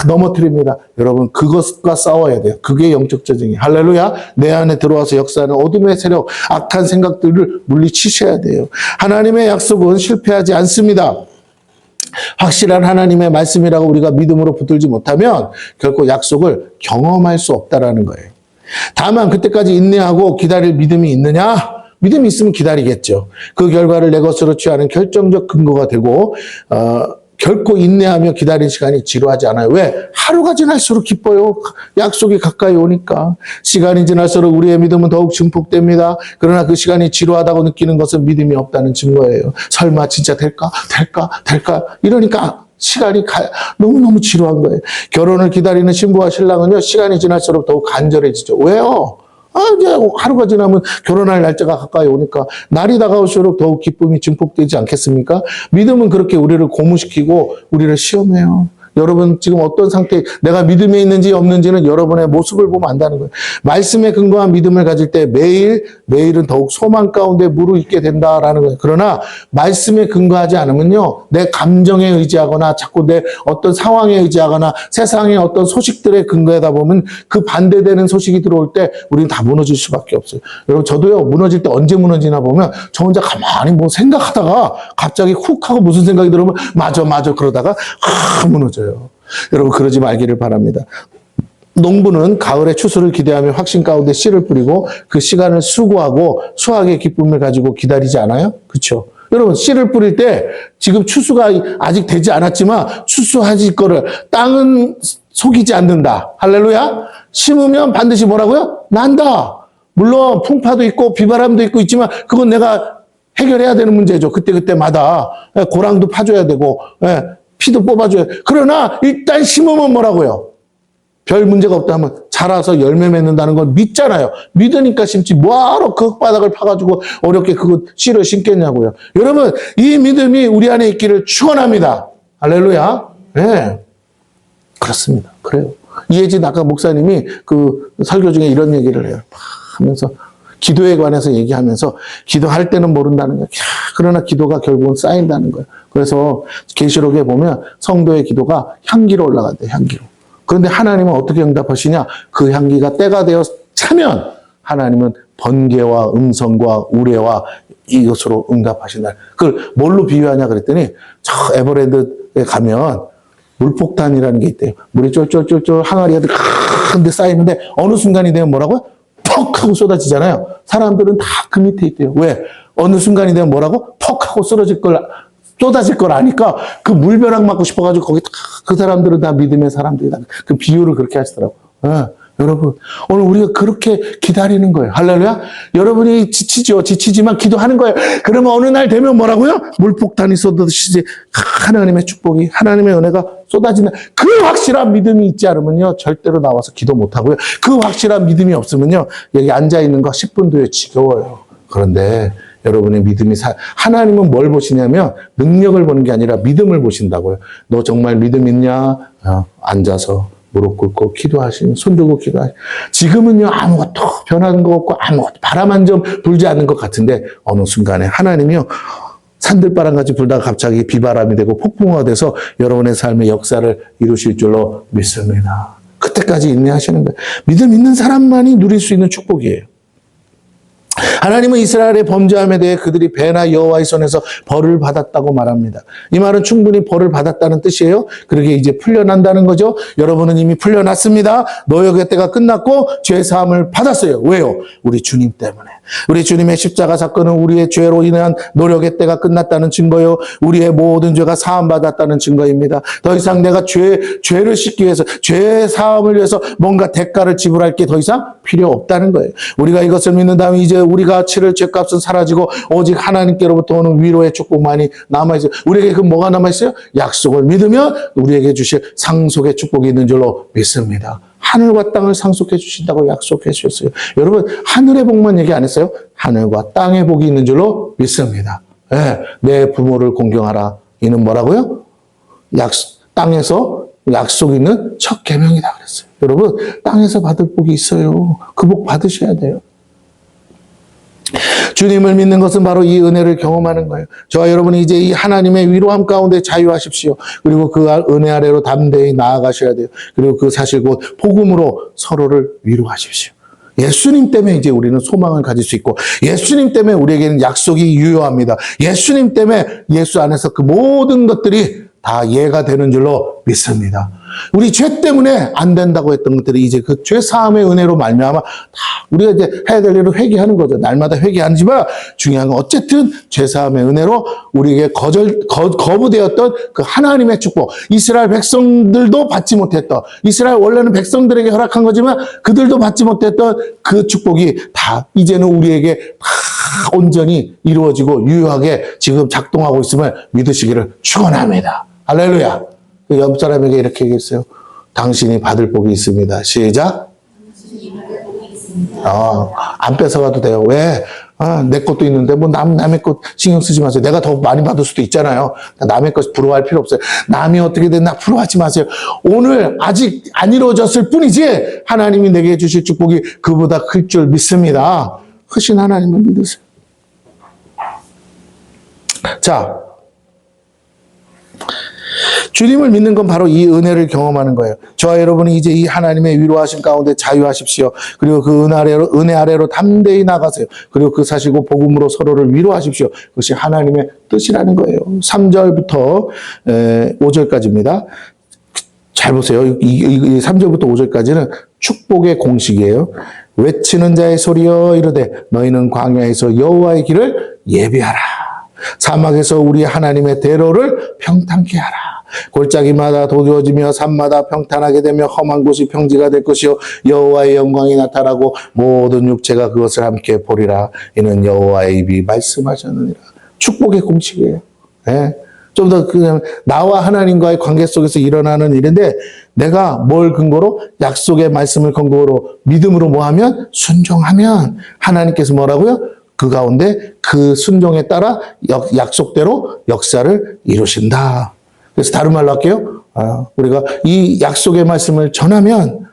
넘어뜨립니다. 여러분, 그것과 싸워야 돼요. 그게 영적 전쟁이에요. 할렐루야. 내 안에 들어와서 역사하는 어둠의 세력, 악한 생각들을 물리치셔야 돼요. 하나님의 약속은 실패하지 않습니다. 확실한 하나님의 말씀이라고 우리가 믿음으로 붙들지 못하면 결코 약속을 경험할 수 없다라는 거예요. 다만 그때까지 인내하고 기다릴 믿음이 있느냐? 믿음이 있으면 기다리겠죠. 그 결과를 내 것으로 취하는 결정적 근거가 되고 결코 인내하며 기다린 시간이 지루하지 않아요. 왜? 하루가 지날수록 기뻐요. 약속이 가까이 오니까. 시간이 지날수록 우리의 믿음은 더욱 증폭됩니다. 그러나 그 시간이 지루하다고 느끼는 것은 믿음이 없다는 증거예요. 설마 진짜 될까? 이러니까 시간이 너무너무 지루한 거예요. 결혼을 기다리는 신부와 신랑은요, 시간이 지날수록 더욱 간절해지죠. 왜요? 이제 하루가 지나면 결혼할 날짜가 가까이 오니까 날이 다가올수록 더욱 기쁨이 증폭되지 않겠습니까? 믿음은 그렇게 우리를 고무시키고 우리를 시험해요. 여러분 지금 어떤 상태, 내가 믿음에 있는지 없는지는 여러분의 모습을 보면 안다는 거예요. 말씀에 근거한 믿음을 가질 때 매일은 더욱 소망 가운데 무르익게 된다라는 거예요. 그러나 말씀에 근거하지 않으면요, 내 감정에 의지하거나 자꾸 내 어떤 상황에 의지하거나 세상의 어떤 소식들에 근거하다 보면 그 반대되는 소식이 들어올 때 우리는 다 무너질 수밖에 없어요. 여러분 저도요, 무너질 때 언제 무너지나 보면 저 혼자 가만히 뭐 생각하다가 갑자기 훅 하고 무슨 생각이 들어오면 맞아 그러다가 무너져요. 여러분 그러지 말기를 바랍니다. 농부는 가을에 추수를 기대하며 확신 가운데 씨를 뿌리고 그 시간을 수고하고 수확의 기쁨을 가지고 기다리지 않아요? 그렇죠? 여러분 씨를 뿌릴 때 지금 추수가 아직 되지 않았지만 추수하실 거를 땅은 속이지 않는다. 할렐루야. 심으면 반드시 뭐라고요? 난다. 물론 풍파도 있고 비바람도 있지만 그건 내가 해결해야 되는 문제죠. 그때마다 고랑도 파줘야 되고 피도 뽑아줘요. 그러나 일단 심으면 뭐라고요? 별 문제가 없다면 자라서 열매 맺는다는 걸 믿잖아요. 믿으니까 심지 뭐하러 그 흙바닥을 파가지고 어렵게 그거 씨를 심겠냐고요. 여러분 이 믿음이 우리 안에 있기를 축원합니다. 할렐루야. 네, 그렇습니다. 그래요. 이혜진 아까 목사님이 그 설교 중에 이런 얘기를 해요. 하면서 기도에 관해서 얘기하면서 기도할 때는 모른다는 거예요. 그러나 기도가 결국은 쌓인다는 거예요. 그래서 계시록에 보면 성도의 기도가 향기로 올라간대요. 향기로. 그런데 하나님은 어떻게 응답하시냐? 그 향기가 때가 되어 차면 하나님은 번개와 음성과 우레와 이것으로 응답하신다. 그걸 뭘로 비유하냐 그랬더니 저 에버랜드에 가면 물폭탄이라는 게 있대요. 물이 쫄쫄쫄쫄 항아리가 큰 데 쌓이는데 어느 순간이 되면 뭐라고요? 퍽 하고 쏟아지잖아요. 사람들은 다 그 밑에 있대요. 왜? 어느 순간이 되면 뭐라고? 퍽 하고 쏟아질 걸 아니까 그 물벼락 맞고 싶어가지고 거기 그 사람들은 다 믿음의 사람들이다. 그 비유를 그렇게 하시더라고요. 여러분 오늘 우리가 그렇게 기다리는 거예요. 할렐루야. 여러분이 지치지만 기도하는 거예요. 그러면 어느 날 되면 뭐라고요? 물폭탄이 쏟아지지 하나님의 축복이 하나님의 은혜가 쏟아지는 그 확실한 믿음이 있지 않으면요 절대로 나와서 기도 못하고요. 그 확실한 믿음이 없으면요 여기 앉아있는 거 10분도요 지겨워요. 그런데 여러분의 믿음이 하나님은 뭘 보시냐면 능력을 보는 게 아니라 믿음을 보신다고요. 너 정말 믿음 있냐? 앉아서 무릎 꿇고 기도하시는, 손 들고 기도하시는. 지금은요, 아무것도 변하는 것 없고 아무것도 바람 한 점 불지 않는 것 같은데 어느 순간에 하나님이요, 산들바람같이 불다가 갑자기 비바람이 되고 폭풍우가 돼서 여러분의 삶의 역사를 이루실 줄로 믿습니다. 그때까지 인내하시는 거예요. 믿음 있는 사람만이 누릴 수 있는 축복이에요. 하나님은 이스라엘의 범죄함에 대해 그들이 배나 여호와의 손에서 벌을 받았다고 말합니다. 이 말은 충분히 벌을 받았다는 뜻이에요. 그러게 이제 풀려난다는 거죠. 여러분은 이미 풀려났습니다. 노역의 때가 끝났고 죄 사함을 받았어요. 왜요? 우리 주님 때문에. 우리 주님의 십자가 사건은 우리의 죄로 인한 노력의 때가 끝났다는 증거요. 우리의 모든 죄가 사함받았다는 증거입니다. 더 이상 내가 죄를 씻기 위해서, 죄 사함을 위해서 뭔가 대가를 지불할 게 더 이상 필요 없다는 거예요. 우리가 이것을 믿는다면 이제 우리가 치를 죄값은 사라지고 오직 하나님께로부터 오는 위로의 축복만이 남아있어요. 우리에게 그 뭐가 남아있어요? 약속을 믿으면 우리에게 주실 상속의 축복이 있는 줄로 믿습니다. 하늘과 땅을 상속해 주신다고 약속해 주셨어요. 여러분, 하늘의 복만 얘기 안 했어요? 하늘과 땅의 복이 있는 줄로 믿습니다. 네, 내 부모를 공경하라. 이는 뭐라고요? 땅에서 약속 있는 첫 계명이다 그랬어요. 여러분, 땅에서 받을 복이 있어요. 그 복 받으셔야 돼요. 주님을 믿는 것은 바로 이 은혜를 경험하는 거예요. 저와 여러분이 이제 이 하나님의 위로함 가운데 자유하십시오. 그리고 그 은혜 아래로 담대히 나아가셔야 돼요. 그리고 그 사실 곧 복음으로 서로를 위로하십시오. 예수님 때문에 이제 우리는 소망을 가질 수 있고, 예수님 때문에 우리에게는 약속이 유효합니다. 예수님 때문에 예수 안에서 그 모든 것들이 다 이해가 되는 줄로 믿습니다. 우리 죄 때문에 안 된다고 했던 것들이 이제 그 죄 사함의 은혜로 말미암아 다 우리가 이제 해야 될 일을 회개하는 거죠. 날마다 회개하지만 중요한 건 어쨌든 죄 사함의 은혜로 우리에게 거부되었던 그 하나님의 축복, 이스라엘 백성들도 받지 못했던, 이스라엘 원래는 백성들에게 허락한 거지만 그들도 받지 못했던 그 축복이 다 이제는 우리에게 다 온전히 이루어지고 유효하게 지금 작동하고 있음을 믿으시기를 축원합니다. 할렐루야. 그 옆 사람에게 이렇게 얘기했어요. 당신이 받을 복이 있습니다. 시작. 안 뺏어가도 돼요. 왜? 내 것도 있는데 뭐 남의 것 신경 쓰지 마세요. 내가 더 많이 받을 수도 있잖아요. 남의 것 부러워할 필요 없어요. 남이 어떻게 됐나 부러워하지 마세요. 오늘 아직 안 이루어졌을 뿐이지 하나님이 내게 주실 축복이 그보다 클 줄 믿습니다. 크신 하나님을 믿으세요. 자, 주님을 믿는 건 바로 이 은혜를 경험하는 거예요. 저와 여러분이 이제 이 하나님의 위로하신 가운데 자유하십시오. 그리고 그 은혜 아래로 담대히 나가세요. 그리고 그 사실고 복음으로 서로를 위로하십시오. 그것이 하나님의 뜻이라는 거예요. 3절부터 5절까지입니다. 잘 보세요. 이 3절부터 5절까지는 축복의 공식이에요. 외치는 자의 소리여 이르되 너희는 광야에서 여호와의 길을 예비하라. 사막에서 우리 하나님의 대로를 평탄케 하라. 골짜기마다 도두어지며 산마다 평탄하게 되며 험한 곳이 평지가 될 것이요 여호와의 영광이 나타나고 모든 육체가 그것을 함께 보리라. 이는 여호와의 입이 말씀하셨느니라. 축복의 공식이에요. 네. 좀 더 그냥 나와 하나님과의 관계 속에서 일어나는 일인데 내가 뭘 근거로? 약속의 말씀을 근거로 믿음으로 뭐하면? 순종하면 하나님께서 뭐라고요? 그 가운데 그 순종에 따라 약속대로 역사를 이루신다. 그래서 다른 말로 할게요. 우리가 이 약속의 말씀을 전하면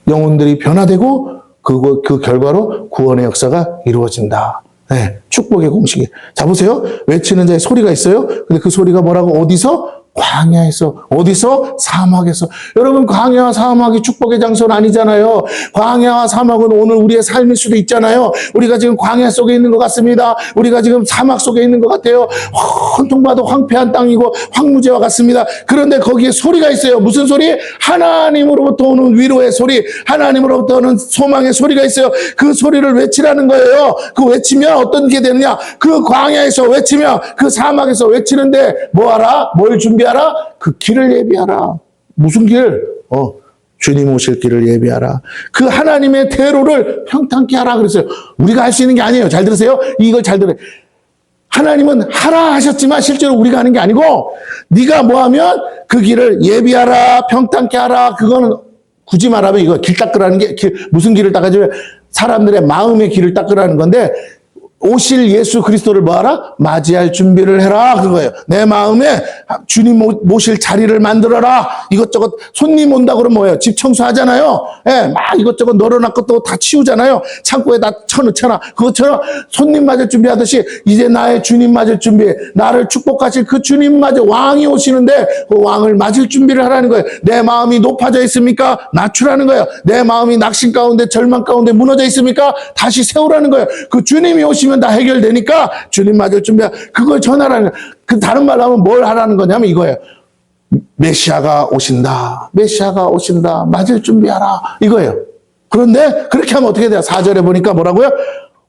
영혼들이 변화되고 그 결과로 구원의 역사가 이루어진다. 네, 축복의 공식이. 자, 보세요. 외치는 자의 소리가 있어요. 근데 그 소리가 뭐라고? 어디서? 광야에서. 어디서? 사막에서. 여러분, 광야와 사막이 축복의 장소는 아니잖아요. 광야와 사막은 오늘 우리의 삶일 수도 있잖아요. 우리가 지금 광야 속에 있는 것 같습니다. 우리가 지금 사막 속에 있는 것 같아요. 온통 봐도 황폐한 땅이고 황무지와 같습니다. 그런데 거기에 소리가 있어요. 무슨 소리? 하나님으로부터 오는 위로의 소리, 하나님으로부터 오는 소망의 소리가 있어요. 그 소리를 외치라는 거예요. 그 외치면 어떤 게 되느냐? 그 광야에서 외치면, 그 사막에서 외치는데 뭐하라? 뭘 준비하라? 그 길을 예비하라. 무슨 길? 주님 오실 길을 예비하라. 그 하나님의 대로를 평탄케 하라 그랬어요. 우리가 할 수 있는 게 아니에요. 잘 들으세요? 이걸 잘 들어요. 하나님은 하라 하셨지만 실제로 우리가 하는 게 아니고 네가 뭐하면 그 길을 예비하라, 평탄케 하라. 그거는 굳이 말하면 이거 길 닦으라는 게 무슨 길을 닦아주면 사람들의 마음의 길을 닦으라는 건데 오실 예수 그리스도를 뭐하라? 맞이할 준비를 해라. 그거예요. 내 마음에 주님 모실 자리를 만들어라. 이것저것 손님 온다 그러면 뭐예요? 집 청소하잖아요. 예, 막 이것저것 널어놨고 또 다 치우잖아요. 창고에다 쳐놓잖아. 그것처럼 손님 맞을 준비하듯이 이제 나의 주님 맞을 준비, 나를 축복하실 그 주님 맞을 왕이 오시는데 그 왕을 맞을 준비를 하라는 거예요. 내 마음이 높아져 있습니까? 낮추라는 거예요. 내 마음이 낙심 가운데 절망 가운데 무너져 있습니까? 다시 세우라는 거예요. 그 주님이 오시면 다 해결되니까 주님 맞을 준비, 그걸 전하라는 거예요. 그 다른 말로 하면 뭘 하라는 거냐면 이거예요. 메시아가 오신다. 메시아가 오신다. 맞을 준비하라. 이거예요. 그런데 그렇게 하면 어떻게 돼요? 4절에 보니까 뭐라고요?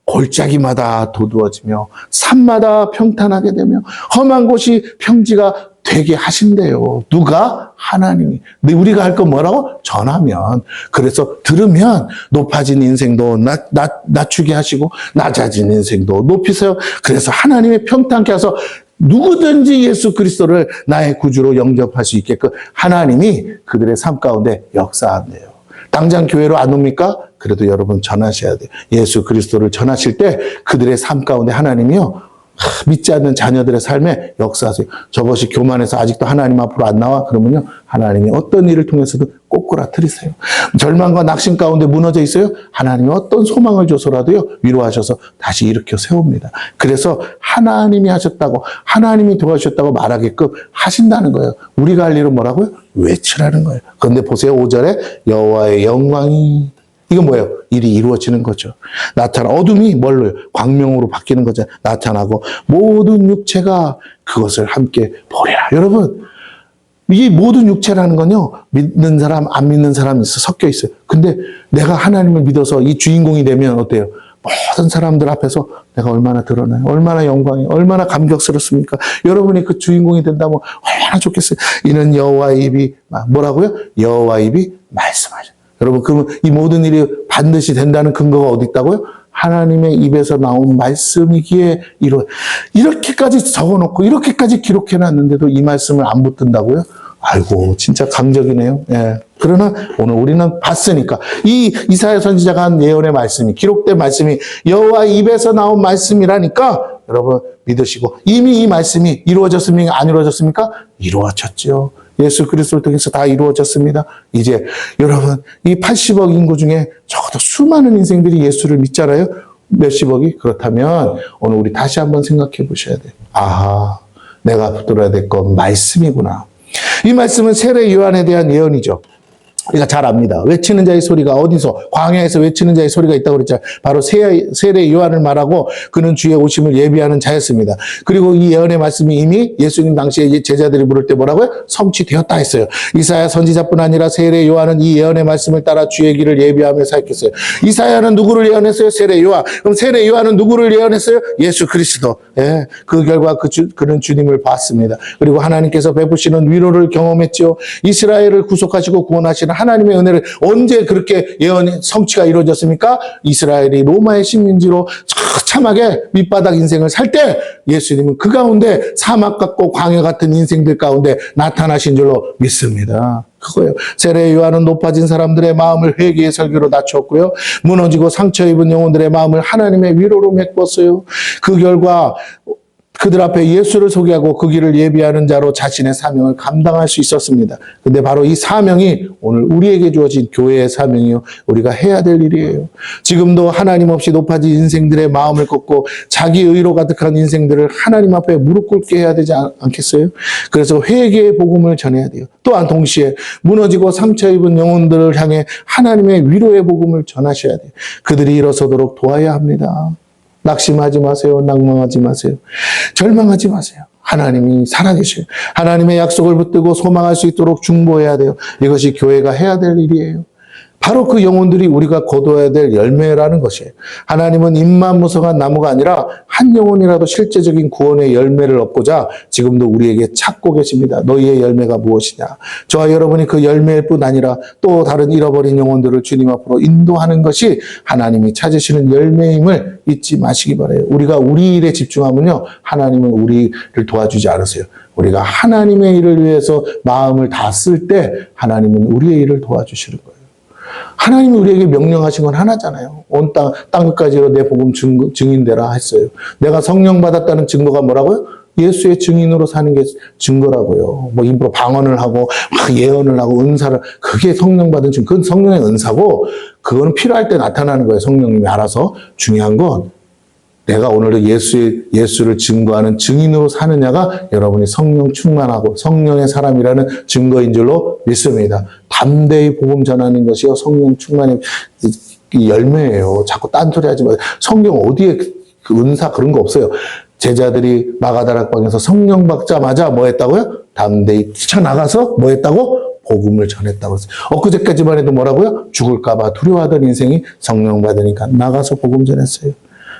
골짜기마다 도두어지며 산마다 평탄하게 되며 험한 곳이 평지가 되게 하신대요. 누가? 하나님이. 근데 우리가 할 건 뭐라고? 전하면. 그래서 들으면 높아진 인생도 낮추게 하시고 낮아진 인생도 높이세요. 그래서 하나님의 평탄케 하셔서 누구든지 예수 그리스도를 나의 구주로 영접할 수 있게끔 하나님이 그들의 삶 가운데 역사한대요. 당장 교회로 안 옵니까? 그래도 여러분 전하셔야 돼요. 예수 그리스도를 전하실 때 그들의 삶 가운데 하나님이요, 믿지 않는 자녀들의 삶에 역사하세요. 저것이 교만해서 아직도 하나님 앞으로 안 나와? 그러면요, 하나님이 어떤 일을 통해서도 꼬꾸라뜨리세요. 절망과 낙심 가운데 무너져 있어요? 하나님이 어떤 소망을 줘서라도요, 위로하셔서 다시 일으켜 세웁니다. 그래서 하나님이 하셨다고, 하나님이 도와주셨다고 말하게끔 하신다는 거예요. 우리가 할 일은 뭐라고요? 외치라는 거예요. 그런데 보세요, 5절에 여호와의 영광이, 이건 뭐예요? 일이 이루어지는 거죠. 어둠이 뭘로요? 광명으로 바뀌는 거죠. 나타나고 모든 육체가 그것을 함께 보리라. 여러분, 이 모든 육체라는 건요, 믿는 사람, 안 믿는 사람이 섞여 있어요. 근데 내가 하나님을 믿어서 이 주인공이 되면 어때요? 모든 사람들 앞에서 내가 얼마나 드러나요? 얼마나 영광이, 얼마나 감격스럽습니까? 여러분이 그 주인공이 된다면 얼마나 좋겠어요. 이는 여호와의 입이, 뭐라고요? 여호와의 입이 말씀하죠. 여러분, 그러면 이 모든 일이 반드시 된다는 근거가 어디 있다고요? 하나님의 입에서 나온 말씀이기에 이렇게까지 적어놓고 이렇게까지 기록해놨는데도 이 말씀을 안 붙든다고요? 아이고, 진짜 강적이네요. 예. 그러나 오늘 우리는 봤으니까 이 이사야 선지자가 한 예언의 말씀이, 기록된 말씀이 여호와의 입에서 나온 말씀이라니까 여러분 믿으시고, 이미 이 말씀이 이루어졌습니까? 안 이루어졌습니까? 이루어졌죠. 예수 그리스도를 통해서 다 이루어졌습니다. 이제 여러분, 이 80억 인구 중에 적어도 수많은 인생들이 예수를 믿잖아요. 몇십억이? 그렇다면 오늘 우리 다시 한번 생각해 보셔야 돼요. 아하, 내가 붙들어야 될 건 말씀이구나. 이 말씀은 세례 요한에 대한 예언이죠. 우리가 잘 압니다. 외치는 자의 소리가 어디서? 광야에서 외치는 자의 소리가 있다고 그랬잖아요. 바로 세례 요한을 말하고 그는 주의 오심을 예비하는 자였습니다. 그리고 이 예언의 말씀이 이미 예수님 당시에 제자들이 부를 때 뭐라고요? 성취되었다 했어요. 이사야 선지자뿐 아니라 세례 요한은 이 예언의 말씀을 따라 주의 길을 예비하며 사역했어요. 이사야는 누구를 예언했어요? 세례 요한. 그럼 세례 요한은 누구를 예언했어요? 예수 그리스도. 예, 그 결과 그는 주님을 봤습니다. 그리고 하나님께서 베푸시는 위로를 경험했죠. 이스라엘을 구속하시고 구원하시는 하나님의 은혜를 언제 그렇게 예언이 성취가 이루어졌습니까? 이스라엘이 로마의 식민지로 처참하게 밑바닥 인생을 살 때 예수님은 그 가운데 사막 같고 광야 같은 인생들 가운데 나타나신 줄로 믿습니다. 그거예요. 세례 요한은 높아진 사람들의 마음을 회개의 설교로 낮췄고요. 무너지고 상처 입은 영혼들의 마음을 하나님의 위로로 메꿨어요. 그 결과 그들 앞에 예수를 소개하고 그 길을 예비하는 자로 자신의 사명을 감당할 수 있었습니다. 근데 바로 이 사명이 오늘 우리에게 주어진 교회의 사명이요, 우리가 해야 될 일이에요. 지금도 하나님 없이 높아진 인생들의 마음을 꺾고 자기 의로 가득한 인생들을 하나님 앞에 무릎 꿇게 해야 되지 않겠어요? 그래서 회개의 복음을 전해야 돼요. 또한 동시에 무너지고 상처 입은 영혼들을 향해 하나님의 위로의 복음을 전하셔야 돼요. 그들이 일어서도록 도와야 합니다. 낙심하지 마세요. 낭망하지 마세요. 절망하지 마세요. 하나님이 살아계셔요. 하나님의 약속을 붙들고 소망할 수 있도록 중보해야 돼요. 이것이 교회가 해야 될 일이에요. 바로 그 영혼들이 우리가 거둬야 될 열매라는 것이에요. 하나님은 잎만 무성한 나무가 아니라 한 영혼이라도 실제적인 구원의 열매를 얻고자 지금도 우리에게 찾고 계십니다. 너희의 열매가 무엇이냐? 저와 여러분이 그 열매일 뿐 아니라 또 다른 잃어버린 영혼들을 주님 앞으로 인도하는 것이 하나님이 찾으시는 열매임을 잊지 마시기 바라요. 우리가 우리 일에 집중하면요, 하나님은 우리를 도와주지 않으세요. 우리가 하나님의 일을 위해서 마음을 다 쓸 때 하나님은 우리의 일을 도와주시는 거예요. 하나님이 우리에게 명령하신 건 하나잖아요. 온 땅끝까지로 내 복음 증인되라 했어요. 내가 성령 받았다는 증거가 뭐라고요? 예수의 증인으로 사는 게 증거라고요. 뭐 일부러 방언을 하고 막 예언을 하고 은사를, 그게 성령 받은 증거. 그건 성령의 은사고 그거는 필요할 때 나타나는 거예요. 성령님이 알아서. 중요한 건 내가 오늘도 예수를 증거하는 증인으로 사느냐가 여러분이 성령 충만하고 성령의 사람이라는 증거인 줄로 믿습니다. 담대히 복음 전하는 것이요 성령 충만의 열매예요. 자꾸 딴소리 하지 마세요. 성경 어디에 그 은사 그런 거 없어요. 제자들이 마가다락방에서 성령 받자마자 뭐 했다고요? 담대히 뛰쳐나가서 뭐 했다고? 복음을 전했다고 했어요. 엊그제까지만 해도 뭐라고요? 죽을까봐 두려워하던 인생이 성령 받으니까 나가서 복음 전했어요.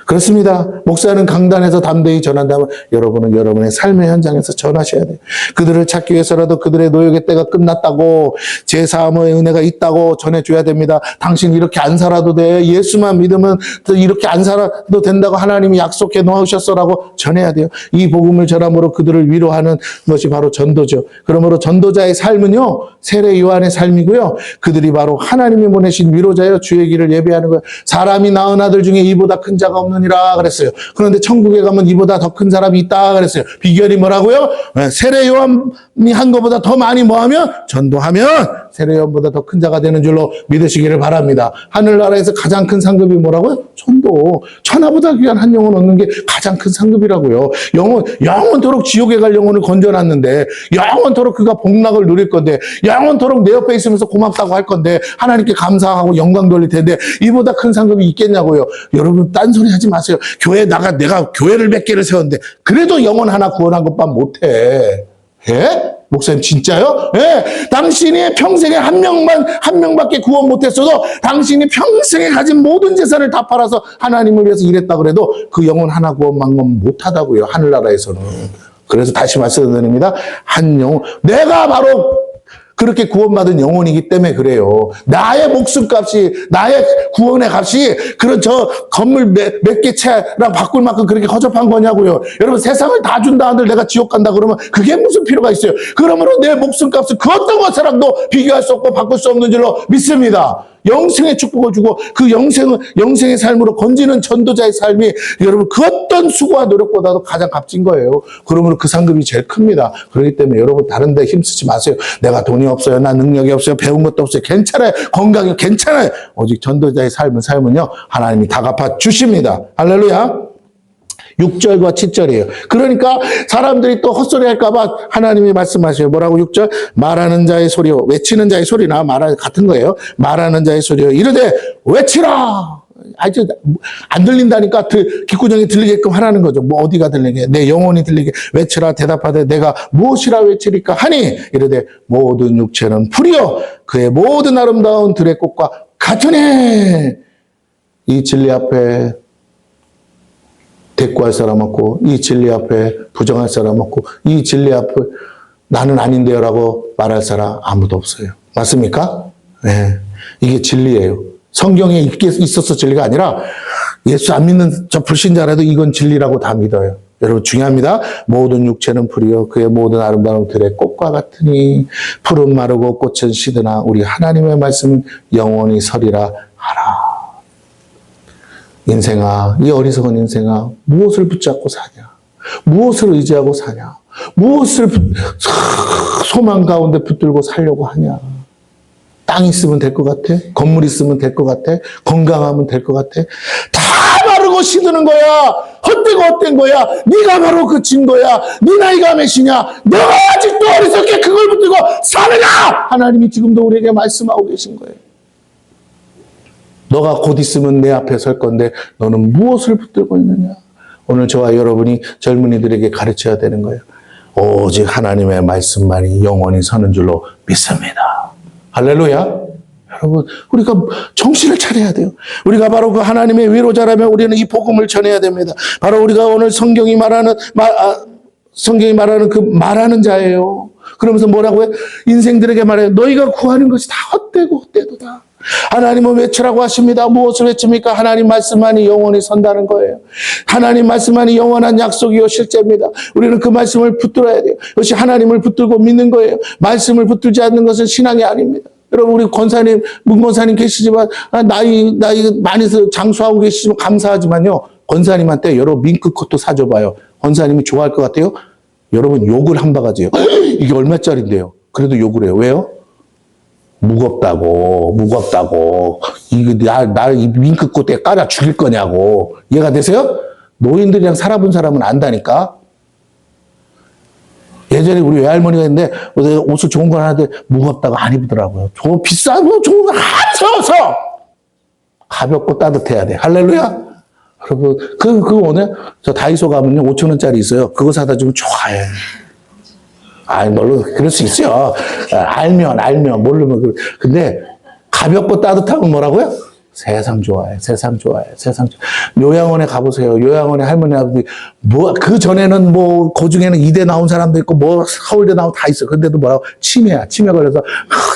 그렇습니다. 목사는 강단에서 담대히 전한다면 여러분은 여러분의 삶의 현장에서 전하셔야 돼요. 그들을 찾기 위해서라도 그들의 노역의 때가 끝났다고, 제3의 은혜가 있다고 전해줘야 됩니다. 당신 이렇게 안 살아도 돼. 예수만 믿으면 이렇게 안 살아도 된다고 하나님이 약속해 놓으셨어라고 전해야 돼요. 이 복음을 전함으로 그들을 위로하는 것이 바로 전도죠. 그러므로 전도자의 삶은요, 세례 요한의 삶이고요. 그들이 바로 하나님이 보내신 위로자여 주의 길을 예배하는 거예요. 사람이 낳은 아들 중에 이보다 큰 자가 없느니라 그랬어요. 그런데 천국에 가면 이보다 더 큰 사람이 있다 그랬어요. 비결이 뭐라고요? 세례 요한이 한 것보다 더 많이 뭐하면? 전도하면 세례 요한보다 더 큰 자가 되는 줄로 믿으시기를 바랍니다. 하늘나라에서 가장 큰 상급이 뭐라고요? 전도. 천하보다 귀한 한 영혼 얻는 게 가장 큰 상급이라고요. 영원토록 지옥에 갈 영혼을 건져놨는데, 영원토록 그가 복락을 누릴 건데, 영원토록 내 옆에 있으면서 고맙다고 할 건데, 하나님께 감사하고 영광 돌릴 텐데 이보다 큰 상급이 있겠냐고요. 여러분 딴소리 하지 마세요. 내가 교회를 몇 개를 세웠는데 그래도 영혼 하나 구원한 것만 못해. 예? 목사님 진짜요? 예. 당신이 평생에 한 명밖에 구원 못했어도 당신이 평생에 가진 모든 재산을 다 팔아서 하나님을 위해서 일했다 그래도 그 영혼 하나 구원한 건 못하다고요. 하늘나라에서는. 그래서 다시 말씀드립니다. 한 영혼, 내가 바로 그렇게 구원받은 영혼이기 때문에 그래요. 나의 목숨값이, 나의 구원의 값이 그런 저 건물 몇 개 채랑 바꿀 만큼 그렇게 허접한 거냐고요. 여러분 세상을 다 준다 한들 내가 지옥 간다 그러면 그게 무슨 필요가 있어요. 그러므로 내 목숨값을 그 어떤 것이랑도 비교할 수 없고 바꿀 수 없는 줄로 믿습니다. 영생의 축복을 주고 그 영생의 삶으로 건지는 전도자의 삶이 여러분 그 어떤 수고와 노력보다도 가장 값진 거예요. 그러므로 그 상급이 제일 큽니다. 그렇기 때문에 여러분 다른 데 힘쓰지 마세요. 내가 돈이 없어요. 나 능력이 없어요. 배운 것도 없어요. 괜찮아요. 건강이 괜찮아요. 오직 전도자의 삶은요. 하나님이 다 갚아 주십니다. 할렐루야. 6절과 7절이에요. 그러니까 사람들이 또 헛소리 할까봐 하나님이 말씀하셔요. 뭐라고 6절? 말하는 자의 소리요. 외치는 자의 소리나 같은 거예요. 말하는 자의 소리요. 이르되 외치라. 아주 안 들린다니까 귓구녕이 들리게끔 하라는 거죠. 뭐 어디가 들리게? 내 영혼이 들리게 외치라. 대답하되 내가 무엇이라 외치리까 하니 이르되 모든 육체는 풀이요 그의 모든 아름다운 들의 꽃과 같으니. 이 진리 앞에 대꾸할 사람 없고, 이 진리 앞에 부정할 사람 없고, 이 진리 앞에 나는 아닌데요라고 말할 사람 아무도 없어요. 맞습니까? 네. 이게 진리예요. 성경에 있어서 진리가 아니라 예수 안 믿는 저 불신자라도 이건 진리라고 다 믿어요. 여러분 중요합니다. 모든 육체는 풀이요 그의 모든 아름다운 들의 꽃과 같으니 푸른 마르고 꽃은 시드나 우리 하나님의 말씀은 영원히 서리라 하라. 인생아, 이 어리석은 인생아, 무엇을 붙잡고 사냐? 무엇을 의지하고 사냐? 무엇을 소망 가운데 붙들고 살려고 하냐? 땅 있으면 될 것 같아? 건물 있으면 될 것 같아? 건강하면 될 것 같아? 다 마르고 시드는 거야. 헛되고 헛된 거야. 네가 바로 그 증거야. 네 나이가 몇이냐? 너가 아직도 어리석게 그걸 붙들고 사느냐? 하나님이 지금도 우리에게 말씀하고 계신 거예요. 너가 곧 있으면 내 앞에 설 건데 너는 무엇을 붙들고 있느냐? 오늘 저와 여러분이 젊은이들에게 가르쳐야 되는 거예요. 오직 하나님의 말씀만이 영원히 서는 줄로 믿습니다. 할렐루야. 여러분 우리가 정신을 차려야 돼요. 우리가 바로 그 하나님의 위로자라면 우리는 이 복음을 전해야 됩니다. 바로 우리가 오늘 성경이 말하는 그 말하는 자예요. 그러면서 뭐라고 해? 인생들에게 말해요. 너희가 구하는 것이 다 헛되고 헛되도다. 하나님은 외치라고 하십니다. 무엇을 외칩니까? 하나님 말씀만이 영원히 선다는 거예요. 하나님 말씀만이 영원한 약속이요 실제입니다. 우리는 그 말씀을 붙들어야 돼요. 이것이 하나님을 붙들고 믿는 거예요. 말씀을 붙들지 않는 것은 신앙이 아닙니다. 여러분, 우리 권사님, 문권사님 계시지만, 나이 많이 장수하고 계시지만 감사하지만요. 권사님한테 여러분 밍크코트 사줘봐요. 권사님이 좋아할 것 같아요? 여러분 욕을 한 바가지예요. 이게 얼마짜린데요? 그래도 욕을 해요. 왜요? 무겁다고. 이거 이 밍크코트에 깔아 죽일 거냐고. 이해가 되세요? 노인들이랑 살아본 사람은 안다니까. 예전에 우리 외할머니가 있는데 옷을 좋은 걸 하는데 무겁다고 안 입더라고요. 비싸고 좋은 거 안 사서 가볍고 따뜻해야 돼. 할렐루야. 여러분 그거 오늘 저 다이소 가면요 5,000원짜리 있어요. 그거 사다 주면 좋아해. 물론 그럴 수 있어요. 알면 모르면. 근데 가볍고 따뜻하면 뭐라고요? 세상 좋아해. 요양원에 가보세요. 요양원에 할머니, 아버지, 그 전에는 그 중에는 이대 나온 사람도 있고, 서울대 나온 다 있어. 근데도 뭐라고? 치매 걸려서,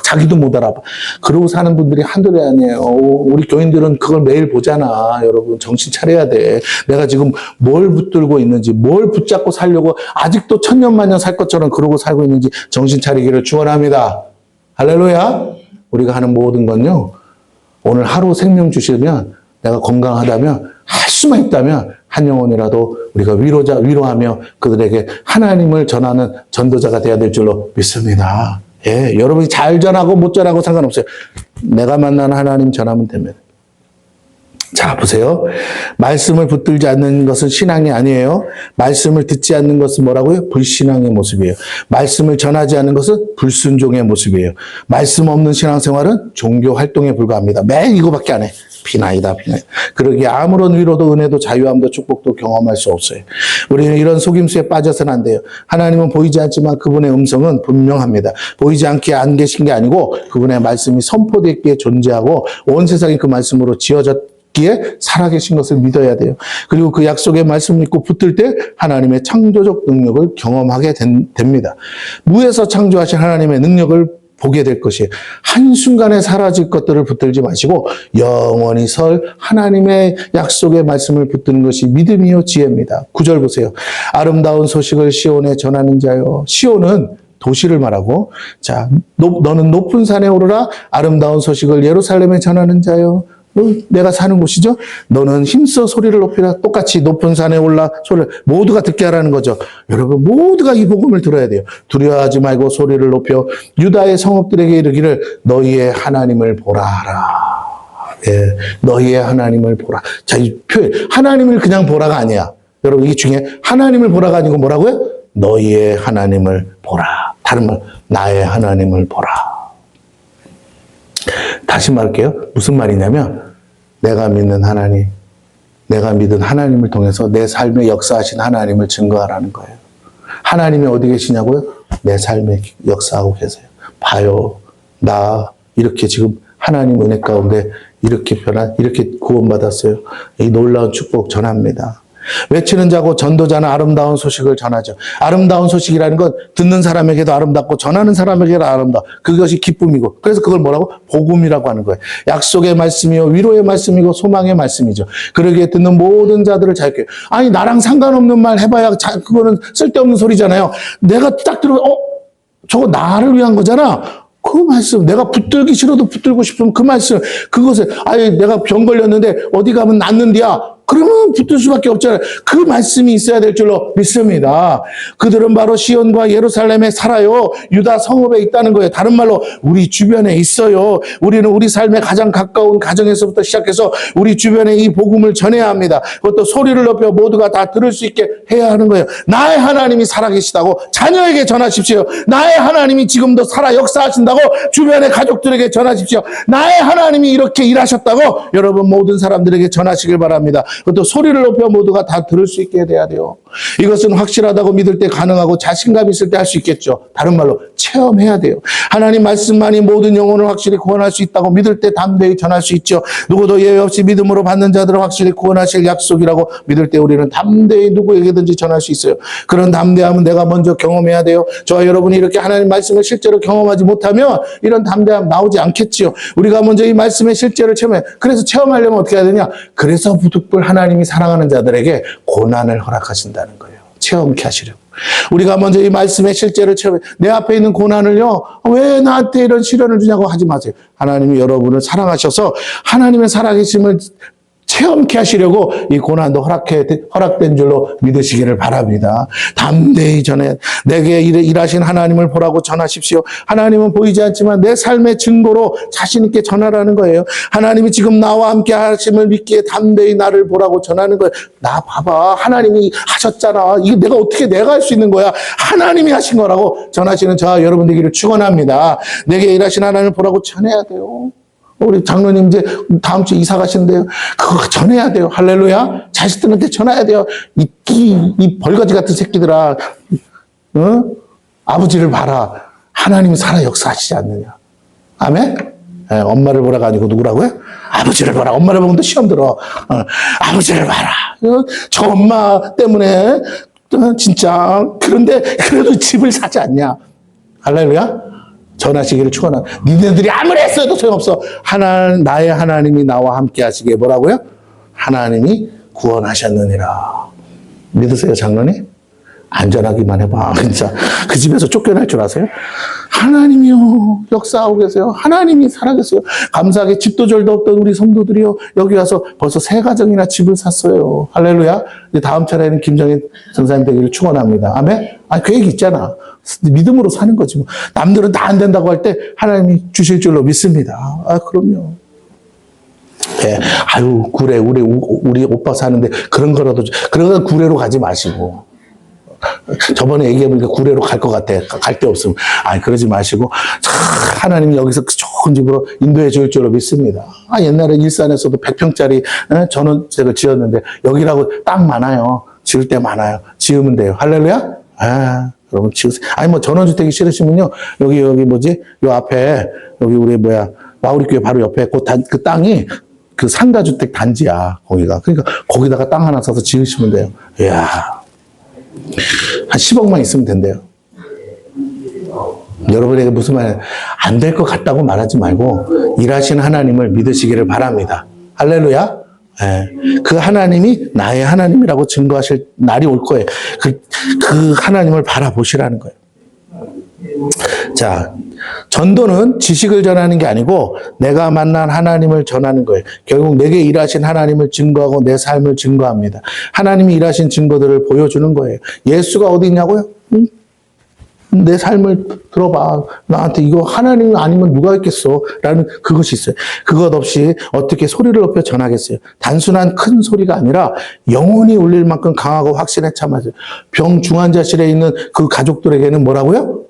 자기도 못 알아봐. 그러고 사는 분들이 한둘이 아니에요. 우리 교인들은 그걸 매일 보잖아. 여러분, 정신 차려야 돼. 내가 지금 뭘 붙들고 있는지, 뭘 붙잡고 살려고, 아직도 천년만년 살 것처럼 그러고 살고 있는지 정신 차리기를 축원합니다. 할렐루야. 우리가 하는 모든 건요, 오늘 하루 생명 주시면 내가 건강하다면 할 수만 있다면 한 영혼이라도 우리가 위로하며 그들에게 하나님을 전하는 전도자가 되어야 될 줄로 믿습니다. 예, 여러분이 잘 전하고 못 전하고 상관없어요. 내가 만나는 하나님 전하면 됩니다. 자, 보세요. 말씀을 붙들지 않는 것은 신앙이 아니에요. 말씀을 듣지 않는 것은 뭐라고요? 불신앙의 모습이에요. 말씀을 전하지 않는 것은 불순종의 모습이에요. 말씀 없는 신앙생활은 종교 활동에 불과합니다. 매일 이거밖에 안 해. 비나이다. 그러기에 아무런 위로도 은혜도 자유함도 축복도 경험할 수 없어요. 우리는 이런 속임수에 빠져서는 안 돼요. 하나님은 보이지 않지만 그분의 음성은 분명합니다. 보이지 않게 안 계신 게 아니고 그분의 말씀이 선포됐기에 존재하고 온 세상이 그 말씀으로 지어졌기에 살아계신 것을 믿어야 돼요. 그리고 그 약속의 말씀을 믿고 붙들 때 하나님의 창조적 능력을 경험하게 됩니다. 무에서 창조하신 하나님의 능력을 보게 될 것이에요. 한순간에 사라질 것들을 붙들지 마시고 영원히 설 하나님의 약속의 말씀을 붙드는 것이 믿음이요 지혜입니다. 9절 보세요. 아름다운 소식을 시온에 전하는 자요. 시온은 도시를 말하고, 자, 너는 높은 산에 오르라. 아름다운 소식을 예루살렘에 전하는 자요. 내가 사는 곳이죠. 너는 힘써 소리를 높이라. 똑같이 높은 산에 올라 소리를 모두가 듣게 하라는 거죠. 여러분 모두가 이 복음을 들어야 돼요. 두려워하지 말고 소리를 높여 유다의 성읍들에게 이르기를 너희의 하나님을 보라 하라. 예, 너희의 하나님을 보라. 자, 이 표현 하나님을 그냥 보라가 아니야. 여러분 이 중에 하나님을 보라가 아니고 뭐라고요? 너희의 하나님을 보라. 다른 말 나의 하나님을 보라. 다시 말할게요. 무슨 말이냐면 내가 믿는 하나님, 내가 믿은 하나님을 통해서 내 삶에 역사하신 하나님을 증거하라는 거예요. 하나님이 어디 계시냐고요? 내 삶에 역사하고 계세요. 봐요. 나 이렇게 지금 하나님 은혜 가운데 이렇게 구원받았어요. 이 놀라운 축복 전합니다. 외치는 자고 전도자는 아름다운 소식을 전하죠. 아름다운 소식이라는 건 듣는 사람에게도 아름답고 전하는 사람에게도 아름다워. 그것이 기쁨이고, 그래서 그걸 뭐라고? 복음이라고 하는 거예요. 약속의 말씀이요 위로의 말씀이고 소망의 말씀이죠. 그러기에 듣는 모든 자들을 자유케. 아니 나랑 상관없는 말 해봐야 그거는 쓸데없는 소리잖아요. 내가 딱 들으면 저거 나를 위한 거잖아. 그 말씀, 내가 붙들기 싫어도 붙들고 싶으면 그 말씀, 그것을, 내가 병 걸렸는데 어디 가면 낫는디야. 그러면 붙들 수밖에 없잖아요. 그 말씀이 있어야 될 줄로 믿습니다. 그들은 바로 시온과 예루살렘에 살아요. 유다 성읍에 있다는 거예요. 다른 말로 우리 주변에 있어요. 우리는 우리 삶에 가장 가까운 가정에서부터 시작해서 우리 주변에 이 복음을 전해야 합니다. 그것도 소리를 높여 모두가 다 들을 수 있게 해야 하는 거예요. 나의 하나님이 살아계시다고 자녀에게 전하십시오. 나의 하나님이 지금도 살아 역사하신다고 주변의 가족들에게 전하십시오. 나의 하나님이 이렇게 일하셨다고 여러분 모든 사람들에게 전하시길 바랍니다. 그것도 소리를 높여 모두가 다 들을 수 있게 돼야 돼요. 이것은 확실하다고 믿을 때 가능하고 자신감 있을 때 할 수 있겠죠. 다른 말로 체험해야 돼요. 하나님 말씀만이 모든 영혼을 확실히 구원할 수 있다고 믿을 때 담대히 전할 수 있죠. 누구도 예외 없이 믿음으로 받는 자들을 확실히 구원하실 약속이라고 믿을 때 우리는 담대히 누구에게든지 전할 수 있어요. 그런 담대함은 내가 먼저 경험해야 돼요. 저와 여러분이 이렇게 하나님 말씀을 실제로 경험하지 못하면 이런 담대함 나오지 않겠지요. 우리가 먼저 이 말씀의 실제를 체험해. 그래서 체험하려면 어떻게 해야 되냐? 그래서 부득불 하나님이 사랑하는 자들에게 고난을 허락하신다는 거예요. 체험케 하시려고. 우리가 먼저 이 말씀의 실제를 체험해. 내 앞에 있는 고난을요, 왜 나한테 이런 시련을 주냐고 하지 마세요. 하나님이 여러분을 사랑하셔서 하나님의 살아계심을 체험케 하시려고 이 고난도 허락된 줄로 믿으시기를 바랍니다. 담대히 전해 내게 일하신 하나님을 보라고 전하십시오. 하나님은 보이지 않지만 내 삶의 증거로 자신 있게 전하라는 거예요. 하나님이 지금 나와 함께 하심을 믿기에 담대히 나를 보라고 전하는 거예요. 나 봐봐. 하나님이 하셨잖아. 이게 내가 할 수 있는 거야. 하나님이 하신 거라고 전하시는 저와 여러분 되기를 축원합니다. 내게 일하신 하나님을 보라고 전해야 돼요. 우리 장로님 이제 다음 주에 이사 가시는데요. 그거 전해야 돼요. 할렐루야. 자식들한테 전해야 돼요. 이 벌거지 같은 새끼들아. 아버지를 봐라. 하나님이 살아 역사하시지 않느냐. 아멘? 네, 엄마를 보라가 아니고 누구라고요? 아버지를 봐라. 엄마를 보면 또 시험 들어. 아버지를 봐라. 저 엄마 때문에 진짜 그런데 그래도 집을 사지 않냐. 할렐루야. 전하시기를 축원합니다. 니네들이 아무리 했어도 소용없어. 나의 하나님이 나와 함께 하시기에 뭐라고요? 하나님이 구원하셨느니라. 믿으세요, 장로님? 안전하기만 해봐. 진짜 그 집에서 쫓겨날 줄 아세요? 하나님이요 역사하고 계세요. 하나님이 살아계세요. 감사하게 집도 절도 없던 우리 성도들이요 여기 와서 벌써 3가정이나 집을 샀어요. 할렐루야. 다음 차례는 김정희 선사님 되기를 축원합니다. 아멘. 계획이 있잖아. 믿음으로 사는 거지 뭐. 남들은 다 안 된다고 할 때 하나님이 주실 줄로 믿습니다. 그럼요. 네. 구례 우리 오빠 사는데 그런 거라도 그러다 구례로 가지 마시고. 저번에 얘기해보니까 구례로 갈 것 같아. 갈 데 없으면. 그러지 마시고, 하나님이 여기서 좋은 집으로 인도해 줄 줄로 믿습니다. 옛날에 일산에서도 100평짜리 전원주택을 지었는데, 여기라고 땅 많아요. 지을 데 많아요. 지으면 돼요. 할렐루야? 여러분 지으세요. 전원주택이 싫으시면요. 여기 요 앞에, 여기 우리 마우리교회 바로 옆에 그 땅이 그 상가주택 단지야. 거기가. 그러니까 거기다가 땅 하나 사서 지으시면 돼요. 이야. 한 10억만 있으면 된대요. 여러분에게 무슨 말이에요? 안 될 것 같다고 말하지 말고 일하시는 하나님을 믿으시기를 바랍니다. 할렐루야. 그 하나님이 나의 하나님이라고 증거하실 날이 올 거예요. 그 하나님을 바라보시라는 거예요. 자, 전도는 지식을 전하는 게 아니고 내가 만난 하나님을 전하는 거예요. 결국 내게 일하신 하나님을 증거하고 내 삶을 증거합니다. 하나님이 일하신 증거들을 보여주는 거예요. 예수가 어디 있냐고요? 내 삶을 들어봐. 나한테 이거 하나님 아니면 누가 있겠어? 라는 그것이 있어요. 그것 없이 어떻게 소리를 높여 전하겠어요? 단순한 큰 소리가 아니라 영혼이 울릴 만큼 강하고 확신에 참아서 병 중환자실에 있는 그 가족들에게는 뭐라고요?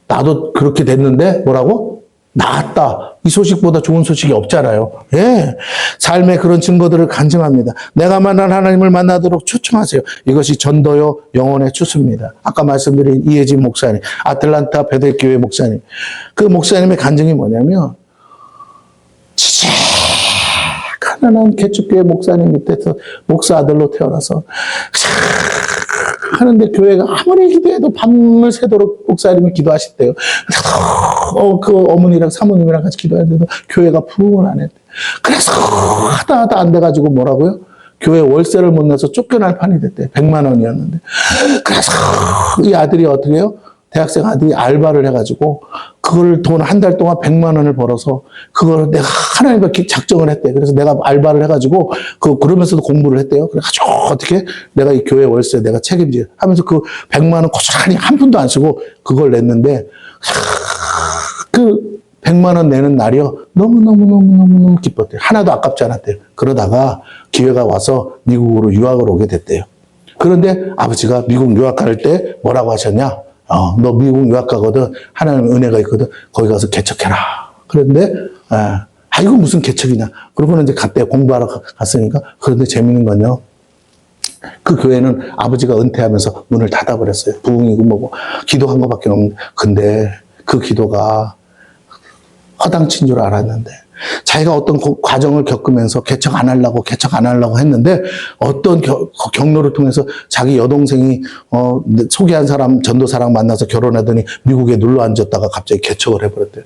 나도 그렇게 됐는데 뭐라고? 나았다. 이 소식보다 좋은 소식이 없잖아요. 예. 삶의 그런 증거들을 간증합니다. 내가 만난 하나님을 만나도록 초청하세요. 이것이 전도요 영혼의 추수입니다. 아까 말씀드린 이혜진 목사님, 아틀란타 베델교회 목사님. 그 목사님의 간증이 뭐냐면 가난한 개척교회 목사님 밑에서 목사 아들로 태어나서 하는데 교회가 아무리 기도해도 밤을 새도록 목사님이 기도하셨대요. 그 어머니랑 사모님이랑 같이 기도했는데도 교회가 부흥을 안 했대. 그래서 하다 안 돼가지고 뭐라고요? 교회 월세를 못 내서 쫓겨날 판이 됐대. 100만 원이었는데. 그래서 이 아들이 어떻게 해요? 대학생 아들이 알바를 해가지고 그걸 돈 한 달 동안 100만 원을 벌어서 그걸 내가 하나님과 작정을 했대. 그래서 내가 알바를 해가지고 그러면서도 공부를 했대요. 그래가지고 어떻게 내가 이 교회 월세 내가 책임지 하면서 그 100만 원 고스란히 한 푼도 안 쓰고 그걸 냈는데 그 100만 원 내는 날이요. 너무 기뻤대요. 하나도 아깝지 않았대요. 그러다가 기회가 와서 미국으로 유학을 오게 됐대요. 그런데 아버지가 미국 유학 갈 때 뭐라고 하셨냐? 너 미국 유학 가거든. 하나님의 은혜가 있거든. 거기 가서 개척해라. 그런데, 이거 무슨 개척이냐. 그러고는 이제 갔대요. 공부하러 갔으니까. 그런데 재밌는 건요. 그 교회는 아버지가 은퇴하면서 문을 닫아버렸어요. 부흥이고 뭐고. 기도한 것밖에 없는데. 근데 그 기도가 허당친 줄 알았는데. 자기가 어떤 과정을 겪으면서 개척 안 하려고 했는데 어떤 경로를 통해서 자기 여동생이 소개한 사람, 전도사랑 만나서 결혼하더니 미국에 눌러 앉았다가 갑자기 개척을 해버렸대요.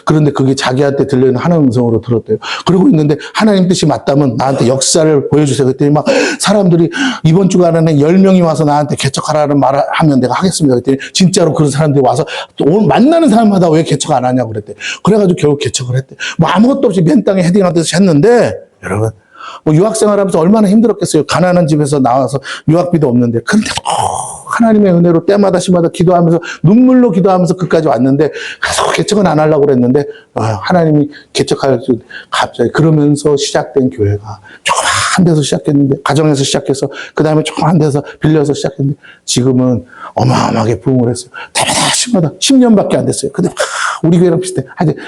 그런데 그게 자기한테 들리는 하나님 음성으로 들었대요. 그러고 있는데 하나님 뜻이 맞다면 나한테 역사를 보여주세요. 그랬더니 막 사람들이 이번 주간에 10명이 와서 나한테 개척하라는 말을 하면 내가 하겠습니다. 그랬더니 진짜로 그런 사람들이 와서 오늘 만나는 사람마다 왜 개척 안 하냐고 그랬대. 그래가지고 결국 개척을 했대. 뭐 아무것도 없이 맨 땅에 헤딩하듯이 했는데, 여러분, 뭐 유학생활 하면서 얼마나 힘들었겠어요. 가난한 집에서 나와서 유학비도 없는데. 그런데 하나님의 은혜로 때마다 시마다 기도하면서 눈물로 기도하면서 끝까지 왔는데 계속 개척은 안 하려고 그랬는데 하나님이 개척할 수 갑자기 그러면서 시작된 교회가 조그만 데서 시작했는데 가정에서 시작해서 그 다음에 조그만 데서 빌려서 시작했는데 지금은 어마어마하게 부흥을 했어요. 때마다 시마다 10년밖에 안 됐어요. 근데 우리 교회랑 비슷해. 하여튼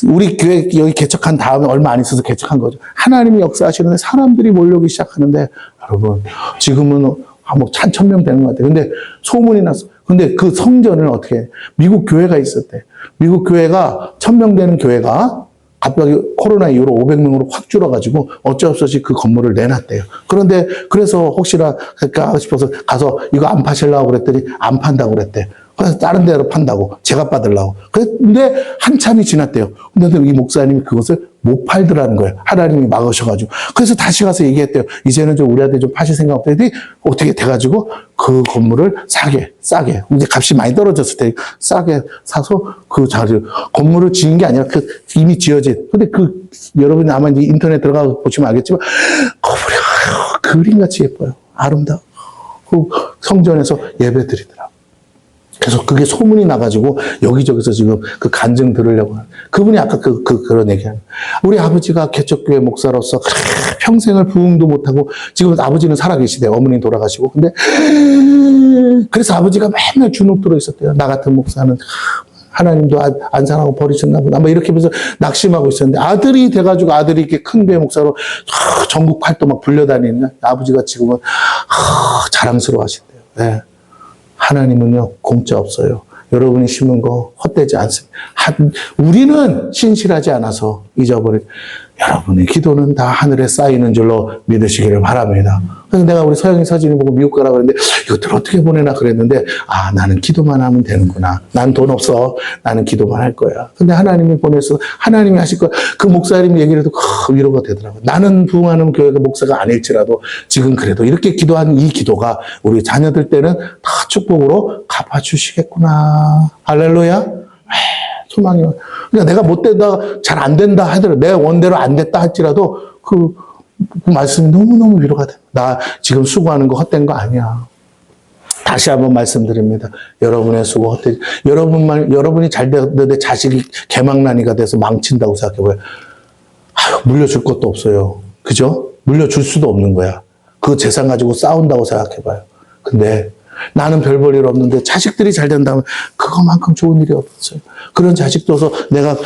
우리 교회 여기 개척한 다음에 얼마 안 있어서 개척한 거죠. 하나님이 역사하시는데 사람들이 몰려오기 시작하는데 여러분 지금은 뭐 1,000명 되는 것 같아요. 근데 소문이 났어. 근데 그 성전을 어떻게 해? 미국 교회가 있었대. 미국 교회가 1,000명 되는 교회가 갑자기 코로나 이후로 500명으로 확 줄어가지고 어쩔 수 없이 그 건물을 내놨대요. 그런데 그래서 혹시나 할까 싶어서 가서 이거 안 파실라고 그랬더니 안 판다고 그랬대. 그래서 다른 데로 판다고 제가 받으려고. 근데 한참이 지났대요. 근데 이 목사님이 그것을 못 팔더라는 거예요. 하나님이 막으셔가지고. 그래서 다시 가서 얘기했대요. 이제는 좀 우리한테 좀 파실 생각 없더니 어떻게 돼가지고 그 건물을 싸게 이제 값이 많이 떨어졌을 때 싸게 사서 그 자리 건물을 지은 게 아니라 그 이미 지어진. 근데 그 여러분이 아마 이제 인터넷 들어가서 보시면 알겠지만 건물이 그림같이 예뻐요. 아름다워. 그 성전에서 예배 드리더라고요. 그래서 그게 소문이 나가지고 여기저기서 지금 그 간증 들으려고 하는. 그분이 아까 그런 얘기하는. 우리 아버지가 개척교회 목사로서 평생을 부흥도 못하고 지금 아버지는 살아계시대요. 어머니 돌아가시고. 근데 그래서 아버지가 맨날 주눅 들어 있었대요. 나 같은 목사는 하나님도 안 사랑하고 버리셨나 보다. 뭐 이렇게 하면서 낙심하고 있었는데 아들이 돼가지고 아들이 이렇게 큰 교회 목사로 전국 팔도 막 불려다니는 아버지가 지금은 자랑스러워 하신대요. 네. 하나님은요, 공짜 없어요. 여러분이 심은 거 헛되지 않습니다. 우리는 신실하지 않아서 잊어버린 여러분의 기도는 다 하늘에 쌓이는 줄로 믿으시기를 바랍니다. 그래서 내가 우리 서영이 사진을 보고 미국 가라고 그랬는데 이것들 어떻게 보내나 그랬는데 나는 기도만 하면 되는구나. 난 돈 없어. 나는 기도만 할 거야. 근데 하나님이 보내서 하나님이 하실 거야. 그 목사님 얘기를 해도 위로가 되더라고요. 나는 부흥하는 교회가 목사가 아닐지라도 지금 그래도 이렇게 기도한 이 기도가 우리 자녀들 때는 다 축복으로 갚아주시겠구나. 할렐루야. 소망이. 그러니까 내가 못 된다, 잘 안 된다 하더라도, 내 원대로 안 됐다 할지라도, 그 말씀이 너무너무 위로가 돼. 나 지금 수고하는 거 헛된 거 아니야. 다시 한번 말씀드립니다. 여러분의 수고 헛되지. 여러분이 잘 되는데 자식이 개망난이가 돼서 망친다고 생각해봐요. 물려줄 것도 없어요. 그죠? 물려줄 수도 없는 거야. 그 재산 가지고 싸운다고 생각해봐요. 근데 나는 별 볼 일 없는데 자식들이 잘 된다면 그거만큼 좋은 일이 없어요. 그런 자식 둬서 내가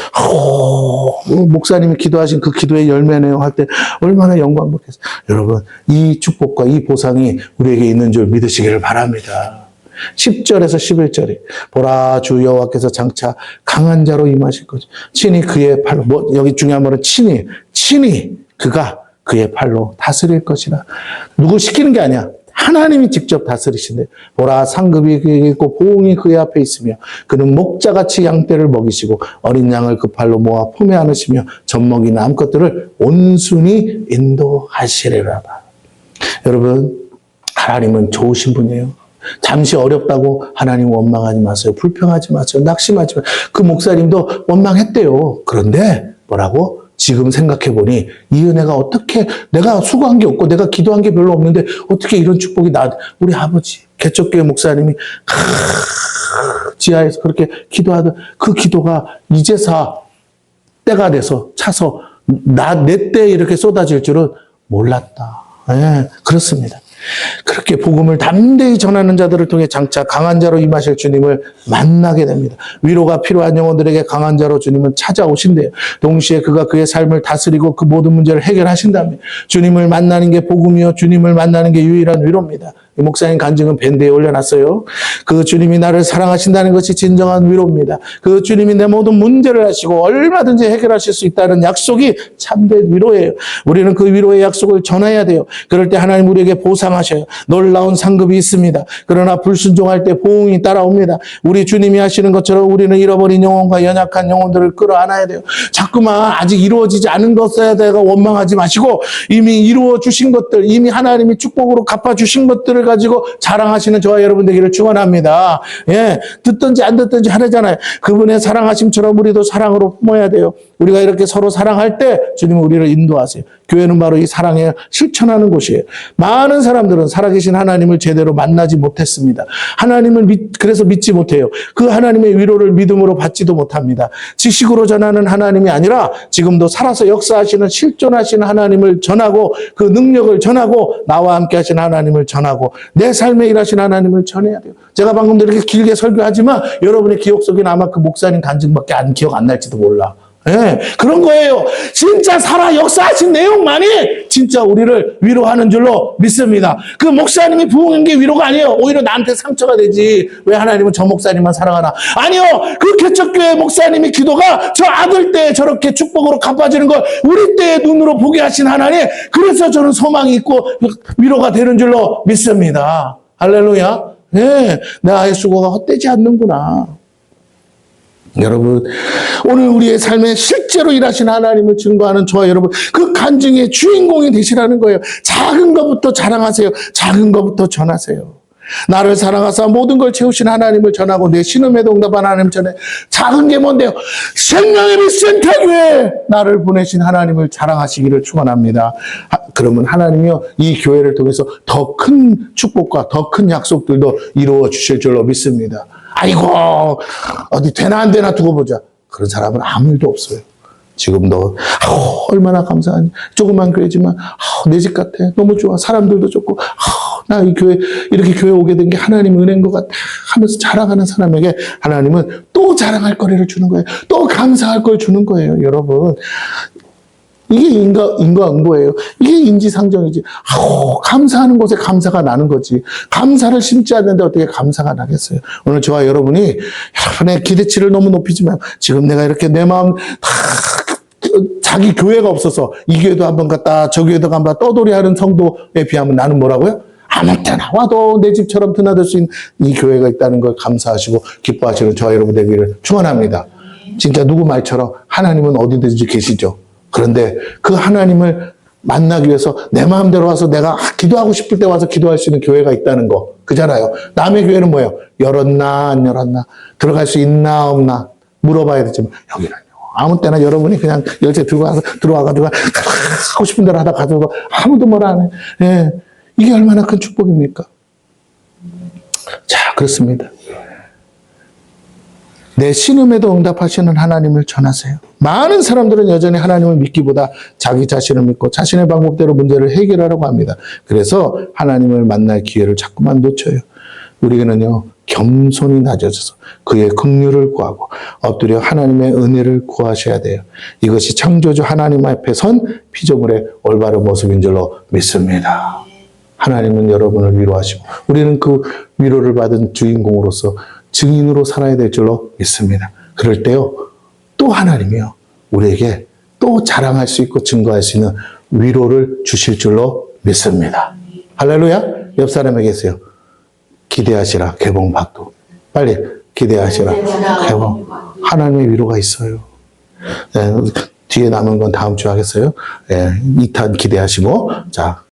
목사님이 기도하신 그 기도의 열매네요 할 때 얼마나 영광 받겠어요. 여러분 이 축복과 이 보상이 우리에게 있는 줄 믿으시기를 바랍니다. 10절에서 11절에 보라 주 여호와께서 장차 강한 자로 임하실 거죠. 친히 그의 팔로 여기 중요한 말은 친히 그가 그의 팔로 다스릴 것이라. 누구 시키는 게 아니야. 하나님이 직접 다스리신대. 보라 상급이 그에게 있고 보응이 그의 앞에 있으며 그는 목자같이 양떼를 먹이시고 어린 양을 그 팔로 모아 품에 안으시며 젖먹이 남은 것들을 온순히 인도하시리라. 여러분 하나님은 좋으신 분이에요. 잠시 어렵다고 하나님 원망하지 마세요. 불평하지 마세요. 낙심하지 마세요. 그 목사님도 원망했대요. 그런데 뭐라고? 지금 생각해보니 이 은혜가 어떻게 내가 수고한 게 없고 내가 기도한 게 별로 없는데 어떻게 이런 축복이 우리 아버지 개척교회 목사님이 지하에서 그렇게 기도하던 그 기도가 이제사 때가 돼서 차서 내 때에 이렇게 쏟아질 줄은 몰랐다. 네, 그렇습니다. 그렇게 복음을 담대히 전하는 자들을 통해 장차 강한 자로 임하실 주님을 만나게 됩니다. 위로가 필요한 영혼들에게 강한 자로 주님은 찾아오신대요. 동시에 그가 그의 삶을 다스리고 그 모든 문제를 해결하신다며 주님을 만나는 게 복음이요 주님을 만나는 게 유일한 위로입니다. 목사님 간증은 밴드에 올려놨어요. 그 주님이 나를 사랑하신다는 것이 진정한 위로입니다. 그 주님이 내 모든 문제를 하시고 얼마든지 해결하실 수 있다는 약속이 참된 위로예요. 우리는 그 위로의 약속을 전해야 돼요. 그럴 때 하나님 우리에게 보상하셔요. 놀라운 상급이 있습니다. 그러나 불순종할 때 보응이 따라옵니다. 우리 주님이 하시는 것처럼 우리는 잃어버린 영혼과 연약한 영혼들을 끌어안아야 돼요. 자꾸만 아직 이루어지지 않은 것에 대해 원망하지 마시고 이미 이루어 주신 것들, 이미 하나님이 축복으로 갚아주신 것들을 가지고 자랑하시는 저와 여러분 되기를 축원합니다. 예, 듣든지 안 듣든지 하려잖아요. 그분의 사랑하심처럼 우리도 사랑으로 품어야 돼요. 우리가 이렇게 서로 사랑할 때 주님은 우리를 인도하세요. 교회는 바로 이 사랑에 실천하는 곳이에요. 많은 사람들은 살아계신 하나님을 제대로 만나지 못했습니다. 하나님을 그래서 믿지 못해요. 그 하나님의 위로를 믿음으로 받지도 못합니다. 지식으로 전하는 하나님이 아니라 지금도 살아서 역사하시는 실존하시는 하나님을 전하고 그 능력을 전하고 나와 함께 하신 하나님을 전하고 내 삶에 일하신 하나님을 전해야 돼요. 제가 방금 이렇게 길게 설교하지만 여러분의 기억 속에는 아마 그 목사님 간증밖에 기억 안 날지도 몰라. 예, 그런 거예요. 진짜 살아 역사하신 내용만이 진짜 우리를 위로하는 줄로 믿습니다. 그 목사님이 부흥한 게 위로가 아니에요. 오히려 나한테 상처가 되지. 왜 하나님은 저 목사님만 사랑하나? 아니요. 그 개척교회 목사님이 기도가 저 아들 때 저렇게 축복으로 갚아지는 걸 우리 때의 눈으로 보게 하신 하나님. 그래서 저는 소망이 있고 위로가 되는 줄로 믿습니다. 할렐루야. 예, 나의 수고가 헛되지 않는구나. 여러분, 오늘 우리의 삶에 실제로 일하신 하나님을 증거하는 저와 여러분, 그 간증의 주인공이 되시라는 거예요. 작은 것부터 자랑하세요. 작은 것부터 전하세요. 나를 사랑하사 모든 걸 채우신 하나님을 전하고 내 신음에도 응답한 하나님 전에 작은 게 뭔데요? 생명의 빛 센터교회 나를 보내신 하나님을 자랑하시기를 축원합니다. 그러면 하나님이요 이 교회를 통해서 더 큰 축복과 더 큰 약속들도 이루어 주실 줄로 믿습니다. 아이고 어디 되나 안 되나 두고 보자. 그런 사람은 아무 일도 없어요. 지금도 얼마나 감사하니. 조그만 교회지만 내 집 같아. 너무 좋아. 사람들도 좋고 나 이 교회 이렇게 교회 오게 된 게 하나님의 은혜인 것 같아 하면서 자랑하는 사람에게 하나님은 또 자랑할 거리를 주는 거예요. 또 감사할 걸 주는 거예요. 여러분 이게 인과응보예요. 이게 인지상정이지. 감사하는 곳에 감사가 나는 거지. 감사를 심지 않는데 어떻게 감사가 나겠어요. 오늘 저와 여러분이 여러분의 기대치를 너무 높이지 마요. 지금 내가 이렇게 내 마음 자기 교회가 없어서 이 교회도 한번 갔다 저 교회도 한번 떠돌이하는 성도에 비하면 나는 뭐라고요? 아무 때나 와도 내 집처럼 드나들 수 있는 이 교회가 있다는 걸 감사하시고 기뻐하시는 저와 여러분 되기를 축원합니다. 진짜 누구 말처럼 하나님은 어디든지 계시죠. 그런데 그 하나님을 만나기 위해서 내 마음대로 와서 내가 기도하고 싶을 때 와서 기도할 수 있는 교회가 있다는 거 그잖아요. 남의 교회는 뭐예요? 열었나 안 열었나 들어갈 수 있나 없나 물어봐야 되지만 여기는요. 아무 때나 여러분이 그냥 열쇠 들고 와서 들어와가지고 하고 싶은 대로 하다 가져도 아무도 뭐라 안 해. 예. 이게 얼마나 큰 축복입니까? 자, 그렇습니다. 내 신음에도 응답하시는 하나님을 전하세요. 많은 사람들은 여전히 하나님을 믿기보다 자기 자신을 믿고 자신의 방법대로 문제를 해결하려고 합니다. 그래서 하나님을 만날 기회를 자꾸만 놓쳐요. 우리는요, 겸손히 낮아져서 그의 긍휼을 구하고 엎드려 하나님의 은혜를 구하셔야 돼요. 이것이 창조주 하나님 앞에 선 피조물의 올바른 모습인 줄로 믿습니다. 하나님은 여러분을 위로하시고 우리는 그 위로를 받은 주인공으로서 증인으로 살아야 될 줄로 믿습니다. 그럴 때요, 또 하나님이요, 우리에게 또 자랑할 수 있고 증거할 수 있는 위로를 주실 줄로 믿습니다. 할렐루야. 옆 사람에게 계세요. 기대하시라. 개봉 박도. 빨리 기대하시라. 개봉. 하나님의 위로가 있어요. 네, 뒤에 남은 건 다음 주 하겠어요. 네, 2탄 기대하시고 자